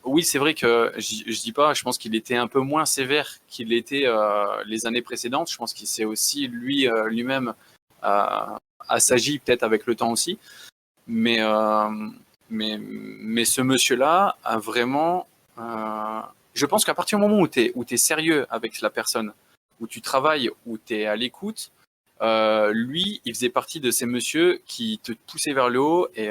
oui, c'est vrai que je dis pas, je pense qu'il était un peu moins sévère qu'il était les années précédentes. Je pense qu'il s'est aussi lui-même assagi peut-être avec le temps aussi. Mais ce monsieur-là a vraiment. Je pense qu'à partir du moment où tu es sérieux avec la personne, où tu travailles, où tu es à l'écoute, lui, il faisait partie de ces messieurs qui te poussaient vers le haut et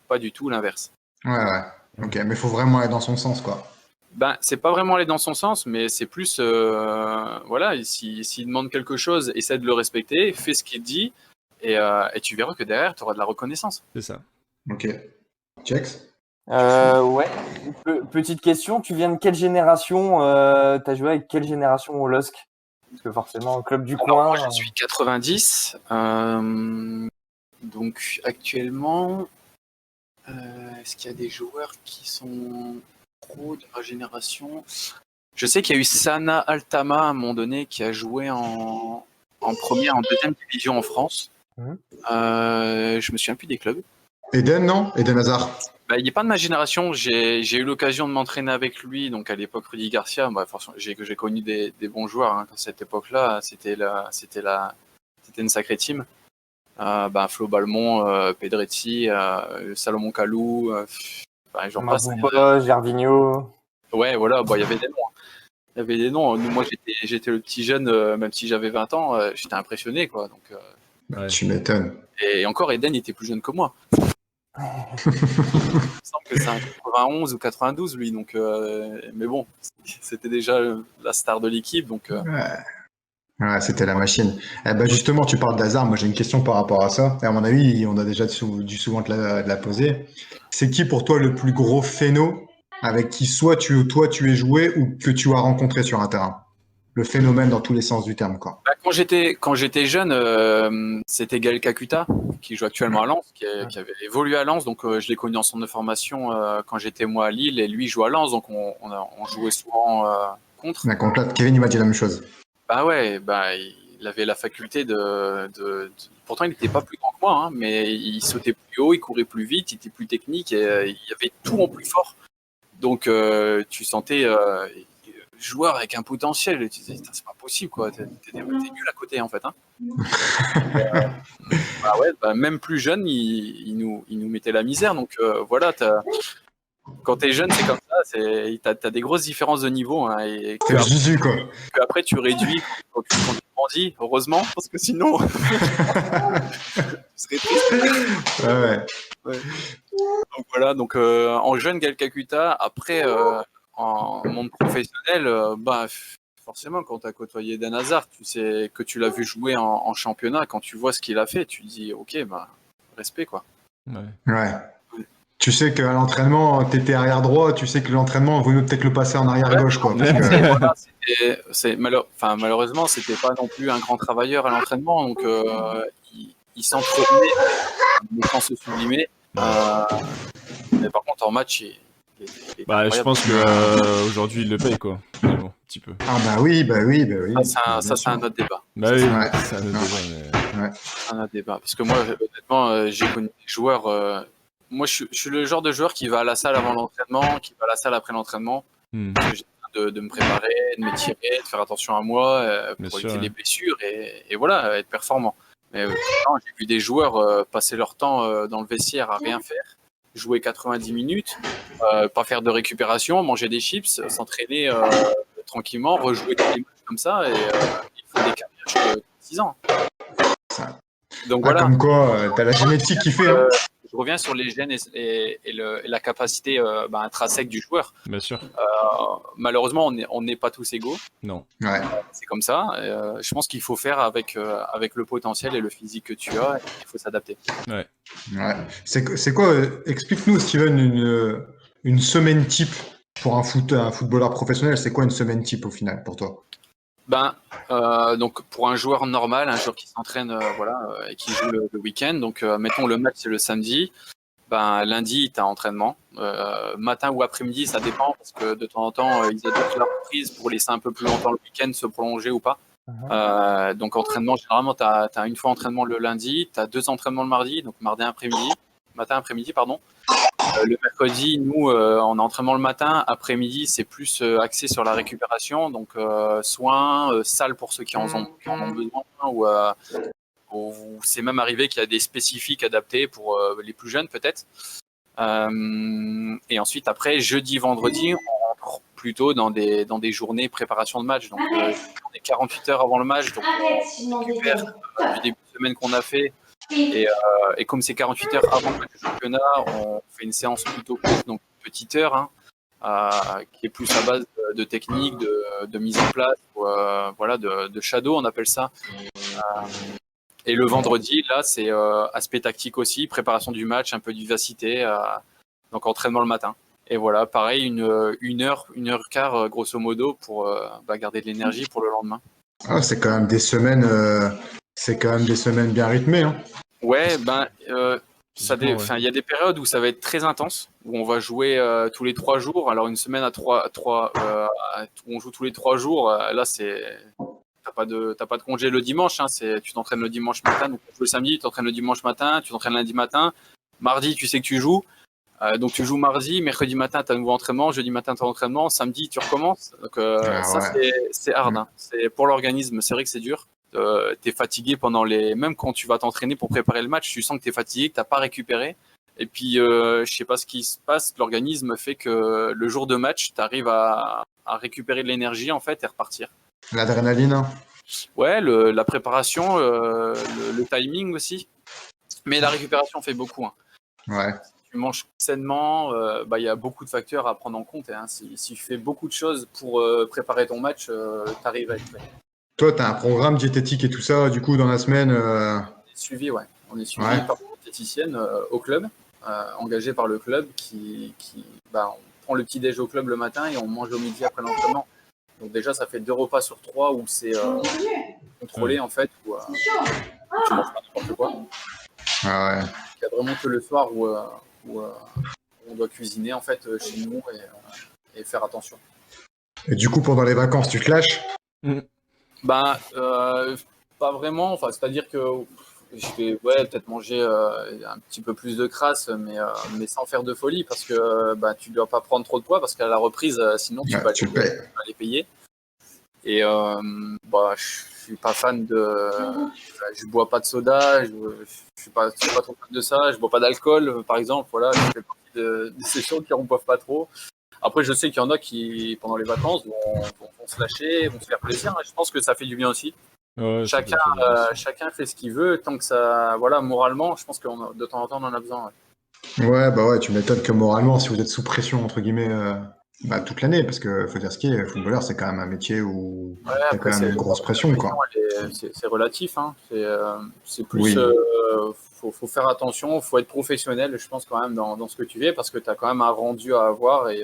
pas du tout l'inverse. Ouais. Ok, mais il faut vraiment aller dans son sens, quoi. Ben, c'est pas vraiment aller dans son sens, mais c'est plus, voilà, s'il demande quelque chose, essaie de le respecter, fais ce qu'il dit, et tu verras que derrière, tu auras de la reconnaissance. C'est ça. Ok. Chex? Ouais. Petite question, tu viens de quelle génération t'as joué avec quelle génération au LOSC? Parce que forcément, club du Alors, coin. moi, je suis 90, donc actuellement, est-ce qu'il y a des joueurs qui sont pro de ma génération? Je sais qu'il y a eu Sana Altama à un moment donné qui a joué en première, en deuxième division en France. Je me souviens plus des clubs. Eden, non? Eden Hazard. Bah, il n'est pas de ma génération. J'ai eu l'occasion de m'entraîner avec lui. Donc à l'époque, Rudy Garcia, bah, forcément, j'ai connu des bons joueurs. Hein. À cette époque-là, c'était une sacrée team. Bah, Flo Balmont, Pedretti, Salomon Kalou, j'en passe. Mazumba, Gervinho. Ouais, voilà, bah, il y avait des noms. Hein. Il y avait des noms. Nous, moi, j'étais le petit jeune, même si j'avais 20 ans, j'étais impressionné, quoi. Donc, Ouais. Tu m'étonnes. et encore, Eden était plus jeune que moi. Il me semble que c'est un 91 ou 92, lui. Donc, mais bon, c'était déjà la star de l'équipe. Donc, Ouais, c'était la machine. Eh ben justement, tu parles d'Hazard. Moi, j'ai une question par rapport à ça. Et à mon avis, on a déjà dû souvent te la poser. C'est qui pour toi le plus gros phéno avec qui soit toi tu es joué ou que tu as rencontré sur un terrain? Le phénomène dans tous les sens du terme, quoi. bah, quand j'étais jeune, c'était Gaël Kakuta, qui joue actuellement à Lens, qui avait évolué à Lens. Donc, je l'ai connu en centre de formation quand j'étais moi à Lille, et lui joue à Lens. Donc, on jouait souvent contre. Donc là, Kevin, il m'a dit la même chose. Bah ouais, bah, il avait la faculté Pourtant, il n'était pas plus grand que moi, hein, mais il sautait plus haut, il courait plus vite, il était plus technique, et il y avait tout en plus fort. Donc, tu sentais joueur avec un potentiel, et tu disais, c'est pas possible, quoi. T'es nul à côté, en fait. Hein. Bah ouais, bah, même plus jeune, il nous mettait la misère. Donc, voilà, quand t'es jeune, c'est comme ça, t'as des grosses différences de niveau, hein, et C'est le Jésus, quoi. après tu réduis quand tu grandis, heureusement, parce que sinon, tu serais triste. Ouais. Donc voilà, donc en jeune Gaël Kakuta, après en monde professionnel, bah forcément quand tu as côtoyé Eden Hazard, tu sais que tu l'as vu jouer en championnat, quand tu vois ce qu'il a fait, tu te dis ok, bah respect quoi. Ouais. Tu sais qu'à l'entraînement, t'étais arrière droit, tu sais que l'entraînement, vaut mieux peut-être le passer en arrière gauche, quoi. Parce que... Voilà, malheureusement, c'était pas non plus un grand travailleur à l'entraînement, donc il s'entraînait, sans se sublimer. Mais par contre, en match, il Bah, je pense que aujourd'hui il le paye quoi. Mais bon, un petit peu. Ah bah oui. Ça, c'est un autre débat. Bah oui, Ouais. c'est un autre débat, Un autre débat. Parce que moi, honnêtement, j'ai connu des joueurs. Moi, je suis le genre de joueur qui va à la salle avant l'entraînement, qui va à la salle après l'entraînement. Parce que j'ai besoin de me préparer, de m'étirer, de faire attention à moi pour éviter les blessures et voilà, être performant. Mais j'ai vu des joueurs passer leur temps dans le vestiaire à rien faire, jouer 90 minutes, pas faire de récupération, manger des chips, s'entraîner tranquillement, rejouer tous les matchs comme ça et il faut des carrières de 6 ans. Donc voilà. Comme quoi, t'as la génétique qui fait. Hein. Je reviens sur les gènes et la capacité intrinsèque du joueur. Bien sûr. Malheureusement, on n'est pas tous égaux. Non. Ouais. C'est comme ça. Je pense qu'il faut faire avec le potentiel et le physique que tu as. Il faut s'adapter. Ouais. C'est quoi, explique-nous, Steven, une semaine type pour un footballeur professionnel. C'est quoi une semaine type au final pour toi? Donc pour un joueur normal, un joueur qui s'entraîne et qui joue le week-end, donc mettons le match c'est le samedi, lundi tu as entraînement, matin ou après-midi ça dépend parce que de temps en temps ils adaptent leur prise pour laisser un peu plus longtemps le week-end se prolonger ou pas. Donc entraînement, généralement tu as une fois entraînement le lundi, tu as 2 entraînements le mardi, donc mardi après-midi, matin, après-midi, pardon. Le mercredi, nous, on a entraînement le matin. Après-midi, c'est plus axé sur la récupération. Donc, soins, salle pour ceux qui en ont besoin. Ou c'est même arrivé qu'il y a des spécifiques adaptés pour les plus jeunes, peut-être. Et ensuite, après, jeudi, vendredi, on rentre plutôt dans des journées préparation de match. Donc, on est 48 heures avant le match. Donc, on récupère du début de semaine qu'on a fait. Et comme c'est 48 heures avant le match du championnat, on fait une séance plutôt courte, donc une petite heure, qui est plus à base de technique, de mise en place, voilà, de shadow, on appelle ça. Et le vendredi, là, c'est aspect tactique aussi, préparation du match, un peu de vivacité, donc entraînement le matin. Et voilà, pareil, une heure quart, grosso modo, pour garder de l'énergie pour le lendemain. Ah, c'est quand même des semaines, bien rythmées. Hein. Ouais, il y a des périodes où ça va être très intense, où on va jouer tous les 3 jours. Alors une semaine où on joue tous les 3 jours, là t'as pas de congé le dimanche, hein, tu t'entraînes le dimanche matin, donc tu joues le samedi, tu t'entraînes le dimanche matin, tu t'entraînes lundi matin, mardi tu sais que tu joues, donc tu joues mardi, mercredi matin t'as un nouveau entraînement, jeudi matin t'as un entraînement, samedi tu recommences. Donc c'est hard, hein. C'est pour l'organisme, c'est vrai que c'est dur. T'es fatigué même quand tu vas t'entraîner pour préparer le match, tu sens que t'es fatigué, que t'as pas récupéré. Et puis je sais pas ce qui se passe, l'organisme fait que le jour de match, t'arrives à récupérer de l'énergie en fait et repartir. L'adrénaline. Hein. Ouais, la préparation, le timing aussi, mais la récupération fait beaucoup. Hein. Ouais. Si tu manges sainement, y a beaucoup de facteurs à prendre en compte. Hein. Si tu fais beaucoup de choses pour préparer ton match, t'arrives à être prêt. Toi, tu as un programme diététique et tout ça, du coup, dans la semaine On est suivi par une diététicienne au club, engagée par le club, on prend le petit-déj au club le matin et on mange au midi après l'entraînement. Donc déjà, ça fait 2 repas sur 3 où c'est contrôlé, en fait, où tu manges pas n'importe quoi. Ah ouais. Il y a vraiment que le soir où on doit cuisiner, en fait, chez nous et faire attention. Et du coup, pendant les vacances, tu te lâches Pas vraiment. Enfin, c'est-à-dire que je vais peut-être manger un petit peu plus de crasse, mais sans faire de folie, parce que tu dois pas prendre trop de poids, parce qu'à la reprise, sinon tu vas les payer. Et je suis pas fan je bois pas de soda, je suis pas trop fan de ça, je bois pas d'alcool, par exemple. Voilà, je fais partie de ces gens qui en boivent pas trop. Après, je sais qu'il y en a qui, pendant les vacances, vont se lâcher, vont se faire plaisir. Je pense que ça fait du bien aussi. Ouais, chacun fait ce qu'il veut, tant que ça, voilà, moralement, je pense que de temps en temps, on en a besoin. Ouais, tu m'étonnes que moralement, si vous êtes sous pression, entre guillemets, toute l'année, parce que faut dire ce qui est, footballeur, c'est quand même un métier où il y a quand même une grosse pression, quoi. C'est relatif, hein. C'est plus, faut faire attention, faut être professionnel, je pense, quand même, dans ce que tu fais, parce que tu as quand même un rendu à avoir et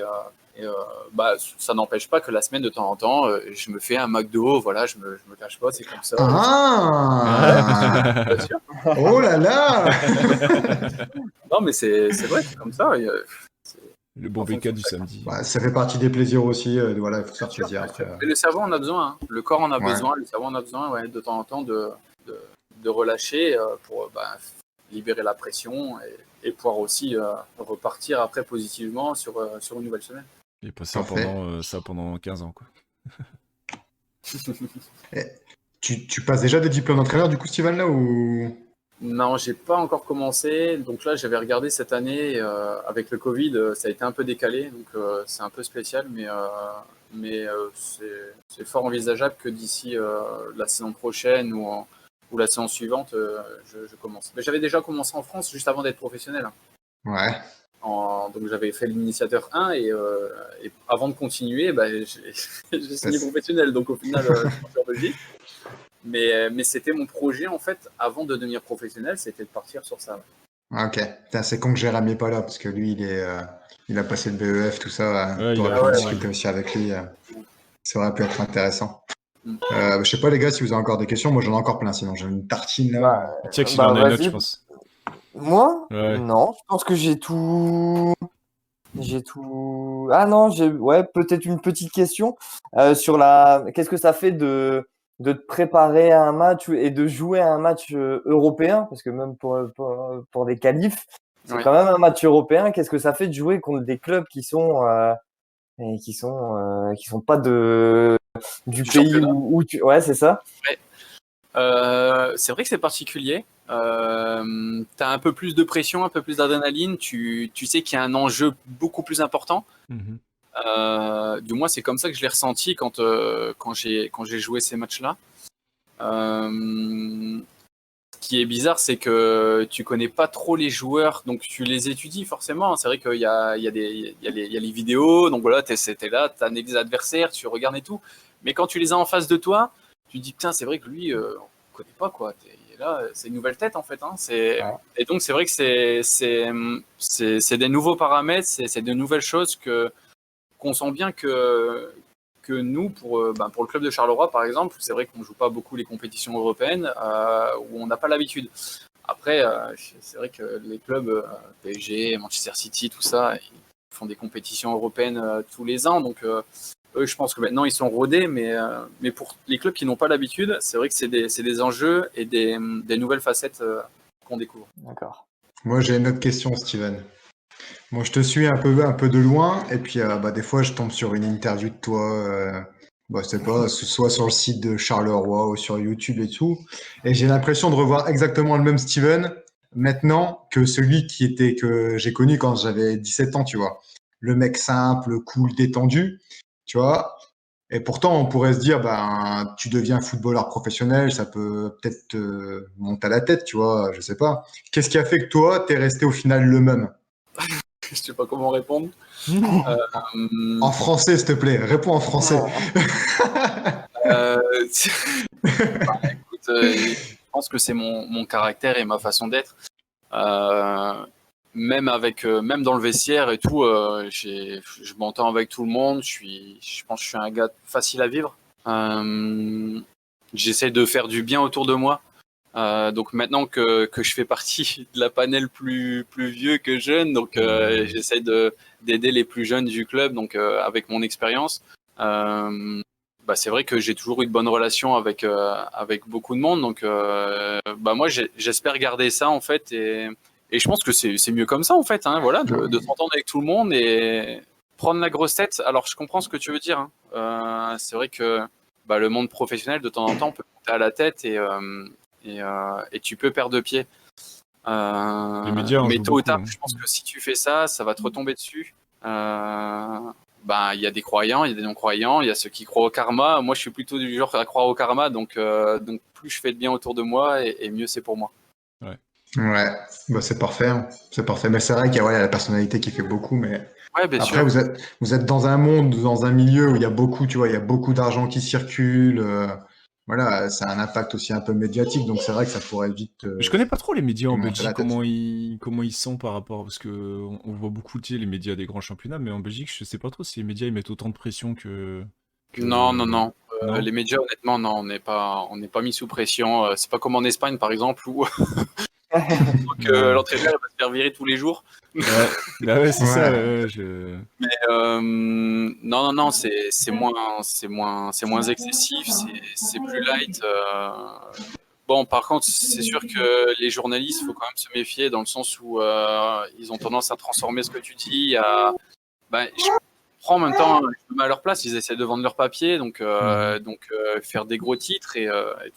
ça n'empêche pas que la semaine, de temps en temps, je me fais un McDo, voilà, je me cache pas, c'est comme ça. Ah bien sûr. Oh là là Non, mais c'est vrai, c'est comme ça. Le bon BK du samedi. Ça fait partie des plaisirs aussi, voilà, il faut se faire plaisir après. Mais le cerveau en a besoin, hein. Le corps en a besoin, le cerveau en a besoin, de temps en temps de relâcher pour libérer la pression et pouvoir aussi repartir après positivement sur une nouvelle semaine. Et pas ça pendant 15 ans, quoi. Tu passes déjà des diplômes d'entraîneur, du coup, Steven, là, ou... Non, j'ai pas encore commencé. Donc là, j'avais regardé cette année, avec le Covid, ça a été un peu décalé, donc c'est un peu spécial, mais c'est fort envisageable que d'ici la saison prochaine ou la saison suivante, je commence. Mais j'avais déjà commencé en France juste avant d'être professionnel. Ouais. Donc j'avais fait l'initiateur 1 et avant de continuer, j'ai signé professionnel. Donc au final, je suis en Belgique. Mais c'était mon projet, en fait, avant de devenir professionnel, c'était de partir sur ça. Ouais. Ok. C'est con que Jérémy n'est pas là, parce que lui, il a passé le BEF, tout ça. Ouais, on aurait pu discuter aussi avec lui. Ça aurait pu être intéressant. Je sais pas, les gars, si vous avez encore des questions. Moi, j'en ai encore plein, sinon j'ai une tartine là. Tiens, qu'il en a une autre, je pense. Moi Ouais. Non, je pense que j'ai tout. Ah non, peut-être une petite question sur qu'est-ce que ça fait de te préparer à un match et de jouer à un match européen, parce que même pour des qualifs, C'est Ouais. quand même un match européen. Qu'est-ce que ça fait de jouer contre des clubs qui sont qui sont pas du Du pays championnat. où tu. Ouais, c'est ça. Ouais. C'est vrai que c'est particulier. T'as un peu plus de pression, un peu plus d'adrénaline. Tu sais qu'il y a un enjeu beaucoup plus important. Mhm. Du moins, c'est comme ça que je l'ai ressenti quand j'ai joué ces matchs-là. Ce qui est bizarre, c'est que tu connais pas trop les joueurs, donc tu les étudies forcément. C'est vrai qu'il y a les vidéos, donc voilà, t'es là, tu analyses les adversaires, tu regardes et tout. Mais quand tu les as en face de toi, tu te dis, putain, c'est vrai que lui, on connaît pas, quoi. Et là, c'est une nouvelle tête, en fait. Hein. Ouais. Et donc, c'est vrai que c'est des nouveaux paramètres, c'est de nouvelles choses qu'on sent bien que nous, pour le club de Charleroi, par exemple, c'est vrai qu'on ne joue pas beaucoup les compétitions européennes, où on n'a pas l'habitude. Après, c'est vrai que les clubs PSG, Manchester City, tout ça, ils font des compétitions européennes tous les ans. Donc, eux, je pense que maintenant, ils sont rodés. Mais pour les clubs qui n'ont pas l'habitude, c'est vrai que c'est des enjeux et des nouvelles facettes qu'on découvre. D'accord. Moi, j'ai une autre question, Steven. Moi, je te suis un peu de loin, et puis des fois, je tombe sur une interview de toi, je sais pas, soit sur le site de Charleroi ou sur YouTube et tout, et j'ai l'impression de revoir exactement le même Steven maintenant que celui que j'ai connu quand j'avais 17 ans, tu vois. Le mec simple, cool, détendu, tu vois. Et pourtant, on pourrait se dire, ben, tu deviens footballeur professionnel, ça peut peut-être te monter à la tête, tu vois, je sais pas. Qu'est-ce qui a fait que toi, t'es resté au final le même? Je sais pas comment répondre. En français, s'il te plaît, réponds en français. Euh, écoute, je pense que c'est mon caractère et ma façon d'être. Euh, même dans le vestiaire et tout, je m'entends avec tout le monde. Je pense que je suis un gars facile à vivre. J'essaie de faire du bien autour de moi. Donc maintenant que je fais partie de la panel plus vieux que jeune, donc j'essaie d'aider les plus jeunes du club, donc avec mon expérience. C'est vrai que j'ai toujours eu de bonnes relations avec beaucoup de monde, donc moi j'espère garder ça en fait, et je pense que c'est mieux comme ça en fait, hein, voilà, de s'entendre avec tout le monde et prendre la grosse tête. Alors je comprends ce que tu veux dire, hein. C'est vrai que le monde professionnel de temps en temps peut monter à la tête et tu peux perdre de pied. Les médias en Mais jouent tôt ou beaucoup. tard, Hein. je pense que si tu fais ça, ça va te retomber dessus. Il y a des croyants, il y a des non-croyants, il y a ceux qui croient au karma. Moi, je suis plutôt du genre à croire au karma, donc plus je fais de bien autour de moi, et mieux c'est pour moi. Ouais, c'est parfait, hein. C'est parfait. Mais c'est vrai qu'il y a la personnalité qui fait beaucoup, mais Ouais, bien après, sûr. vous êtes dans un monde, dans un milieu où il y a beaucoup, tu vois, il y a beaucoup d'argent qui circule. Voilà, ça a un impact aussi un peu médiatique, donc c'est vrai que ça pourrait vite Je connais pas trop les médias te en monter la Belgique, tête. comment ils sont par rapport, parce que on voit beaucoup, tu sais, les médias des grands championnats, mais en Belgique, je sais pas trop si les médias ils mettent autant de pression Non, non, que... non. Non? Les médias, honnêtement, non, on n'est pas mis sous pression. C'est pas comme en Espagne, par exemple, où Ouais. l'entraîneur va se faire virer tous les jours. Ouais. Bah ouais, c'est ça, Ouais, Mais non, non, non, c'est moins excessif, c'est plus light. Bon, par contre, c'est sûr que les journalistes, il faut quand même se méfier dans le sens où ils ont tendance à transformer ce que tu dis. Je prends en même temps, je me mets à leur place, ils essaient de vendre leur papier, donc, faire des gros titres et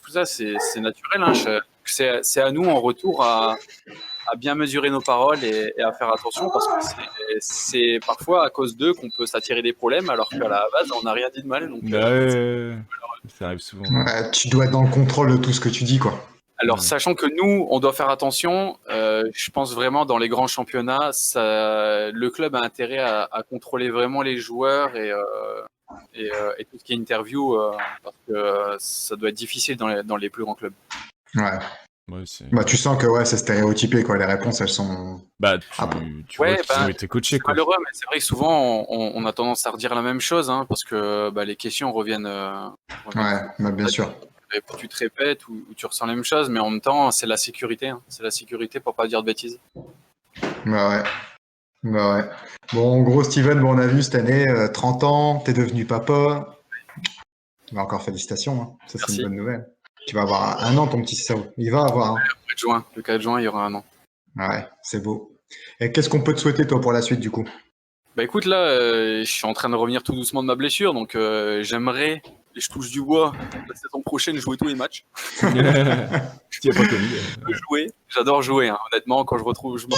tout ça, c'est naturel. Hein. C'est à nous en retour à bien mesurer nos paroles et à faire attention parce que c'est parfois à cause d'eux qu'on peut s'attirer des problèmes alors qu'à la base on n'a rien dit de mal. Donc, bah ouais, ça arrive souvent. ouais, tu dois être dans le contrôle de tout ce que tu dis, quoi. alors Ouais. sachant que nous on doit faire attention, je pense vraiment dans les grands championnats, le club a intérêt à contrôler vraiment les joueurs et tout ce qui est interview parce que ça doit être difficile dans les plus grands clubs. Ouais. Ouais, c'est... Tu sens que c'est stéréotypé, quoi. Les réponses, elles sont. Bah, Après. tu vois qu'ils ont été coachés, C'est quoi. malheureux, mais c'est vrai que souvent on a tendance à redire la même chose, hein, parce que les questions reviennent. Ouais, bien sûr. Tu te répètes ou tu ressens la même chose, mais en même temps, c'est la sécurité. Hein. C'est la sécurité pour pas dire de bêtises. Ouais. Ouais. Bon, en gros, Steven, on a vu cette année, 30 ans, t'es devenu papa. Bah, encore félicitations, hein. Ça, c'est une Merci. bonne nouvelle. Tu vas avoir un an, ton petit cerveau. Il va avoir un. Le 4 juin, il y aura un an. Ouais, c'est beau. Et qu'est-ce qu'on peut te souhaiter, toi, pour la suite, du coup? Bah écoute, là, je suis en train de revenir tout doucement de ma blessure, donc j'aimerais, et je touche du bois, la saison prochaine jouer tous les matchs. T'y as pas commis. Jouer, j'adore jouer, hein. Honnêtement, quand je me retrouve sur le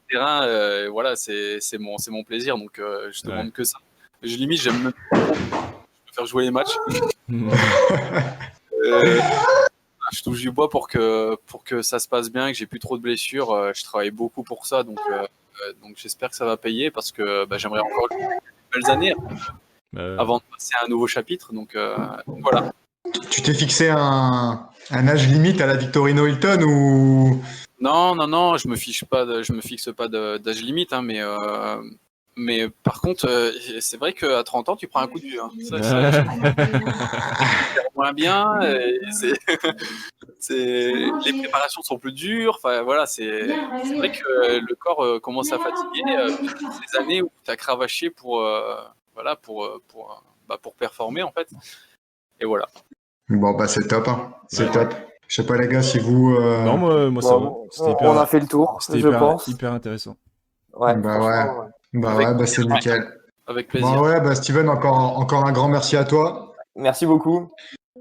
terrain, voilà, c'est mon plaisir, donc je demande que ça. Limite, j'aime même faire jouer les matchs. Je touche du bois pour que ça se passe bien, que j'ai plus trop de blessures. Je travaille beaucoup pour ça, donc j'espère que ça va payer parce que j'aimerais encore de belles années avant de passer à un nouveau chapitre. Donc voilà. Tu t'es fixé un âge limite à la Victorino Hilton ou? Non, je me fixe pas d'âge limite, hein, mais par contre, c'est vrai qu'à 30 ans, tu prends un coup de vieux. Hein. Ça moins bien. Les préparations sont plus dures. Enfin, voilà, c'est vrai que le corps commence à fatiguer. Ces années où tu as cravaché pour performer, en fait. Et voilà. Bon, c'est top. Hein. C'est top. Je sais pas, les gars, si vous. Non, moi ça va. On a fait le tour, je pense. Hyper intéressant. Ouais, c'est nickel. Avec plaisir. Steven, encore un grand merci à toi. Merci beaucoup.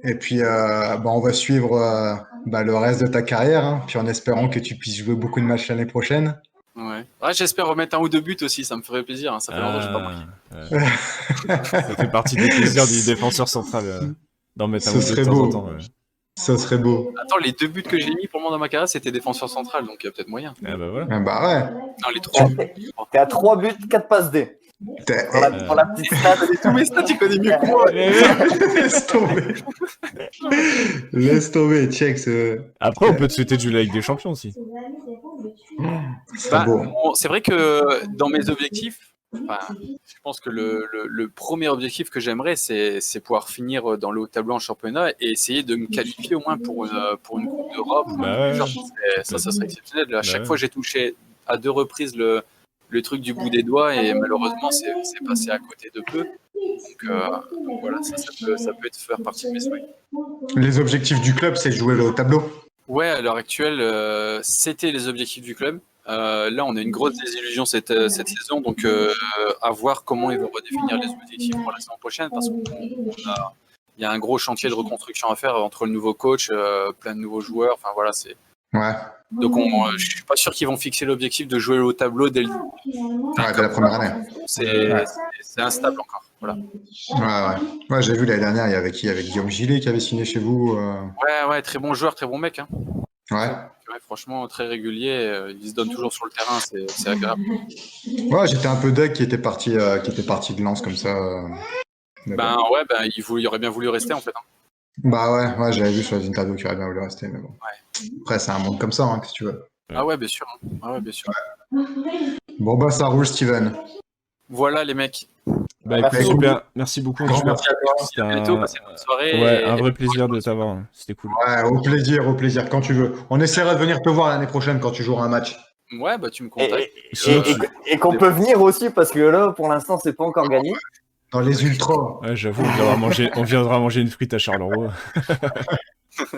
Et puis, on va suivre le reste de ta carrière, hein, puis en espérant que tu puisses jouer beaucoup de matchs l'année prochaine. Ouais, j'espère remettre un ou deux buts aussi, ça me ferait plaisir. Hein. Ça fait longtemps que je n'ai pas marqué. Ça fait partie des plaisirs du défenseur central d'en mettre un ou deux de temps en temps. Ouais. Ça serait beau. Attends, les 2 buts que j'ai mis pour le moment dans ma carrière, c'était défenseur central, donc il y a peut-être moyen. Ah bah voilà. Ouais. Non, les 3 buts. T'es à 3 buts, 4 passes D. Pour la petite stat. Tous mes stats, tu connais mieux que moi. Laisse tomber, check. Après, on peut te souhaiter de jouer avec des champions aussi. C'est vrai que dans mes objectifs, je pense que le premier objectif que j'aimerais, c'est pouvoir finir dans le haut tableau en championnat et essayer de me qualifier au moins pour une Coupe d'Europe. Ça serait exceptionnel. À chaque fois, j'ai touché à 2 reprises le truc du bout des doigts et malheureusement, c'est passé à côté de peu. Donc voilà, ça peut faire partie de mes souhaits. Les objectifs du club, c'est de jouer le haut tableau? Ouais, à l'heure actuelle, c'était les objectifs du club. Là, on a une grosse désillusion cette saison, donc à voir comment ils vont redéfinir les objectifs pour la saison prochaine, parce qu'il y a un gros chantier de reconstruction à faire entre le nouveau coach, plein de nouveaux joueurs. Enfin voilà, c'est. Ouais. Donc je suis pas sûr qu'ils vont fixer l'objectif de jouer au tableau dès la première année. C'est instable encore. Voilà. Ouais, j'ai vu l'année dernière, il y avait qui? Avec Guillaume Gillet qui avait signé chez vous. Ouais, très bon joueur, très bon mec. Hein. Ouais, franchement, très régulier. Il se donne toujours sur le terrain, c'est agréable. Ouais, j'étais un peu deg qui était parti de Lens comme ça. Il aurait bien voulu rester en fait. Hein. Ouais, j'avais vu sur les interviews qu'il aurait bien voulu rester, mais bon. Ouais. Après, c'est un monde comme ça, hein, que tu veux. Ah ouais, bien sûr. Bon, ça roule, Steven. Voilà, les mecs. Super, merci beaucoup. Merci à toi. À bientôt, passez une bonne soirée. Ouais, un vrai plaisir de t'avoir. C'était cool. Ouais, au plaisir, quand tu veux. On essaiera de venir te voir l'année prochaine quand tu joueras un match. Ouais, tu me contactes. Et qu'on peut venir aussi, parce que là, pour l'instant, c'est pas encore gagné. Dans les ultras. Ouais, j'avoue, on viendra manger une frite à Charleroi. Tu sais,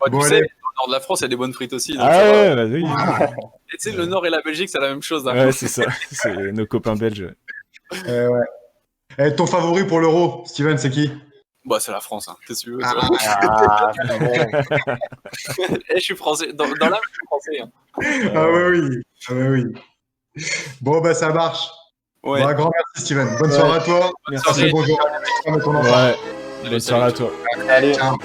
dans le nord de la France, il y a des bonnes frites aussi. Oui. Et tu sais, le nord et la Belgique, c'est la même chose. Hein. Ouais, c'est ça. C'est nos copains belges. Ouais. Et ton favori pour l'Euro, Steven, c'est qui? C'est la France, hein. Qu'est-ce que tu veux? Je suis français. Dans l'âme, je suis français. Hein. Ah oui. Bon, ça marche. Ouais. Un grand merci, Steven. Bonne soirée à toi. Merci. Bonjour. Bonne soirée à toi. Allez. Ciao.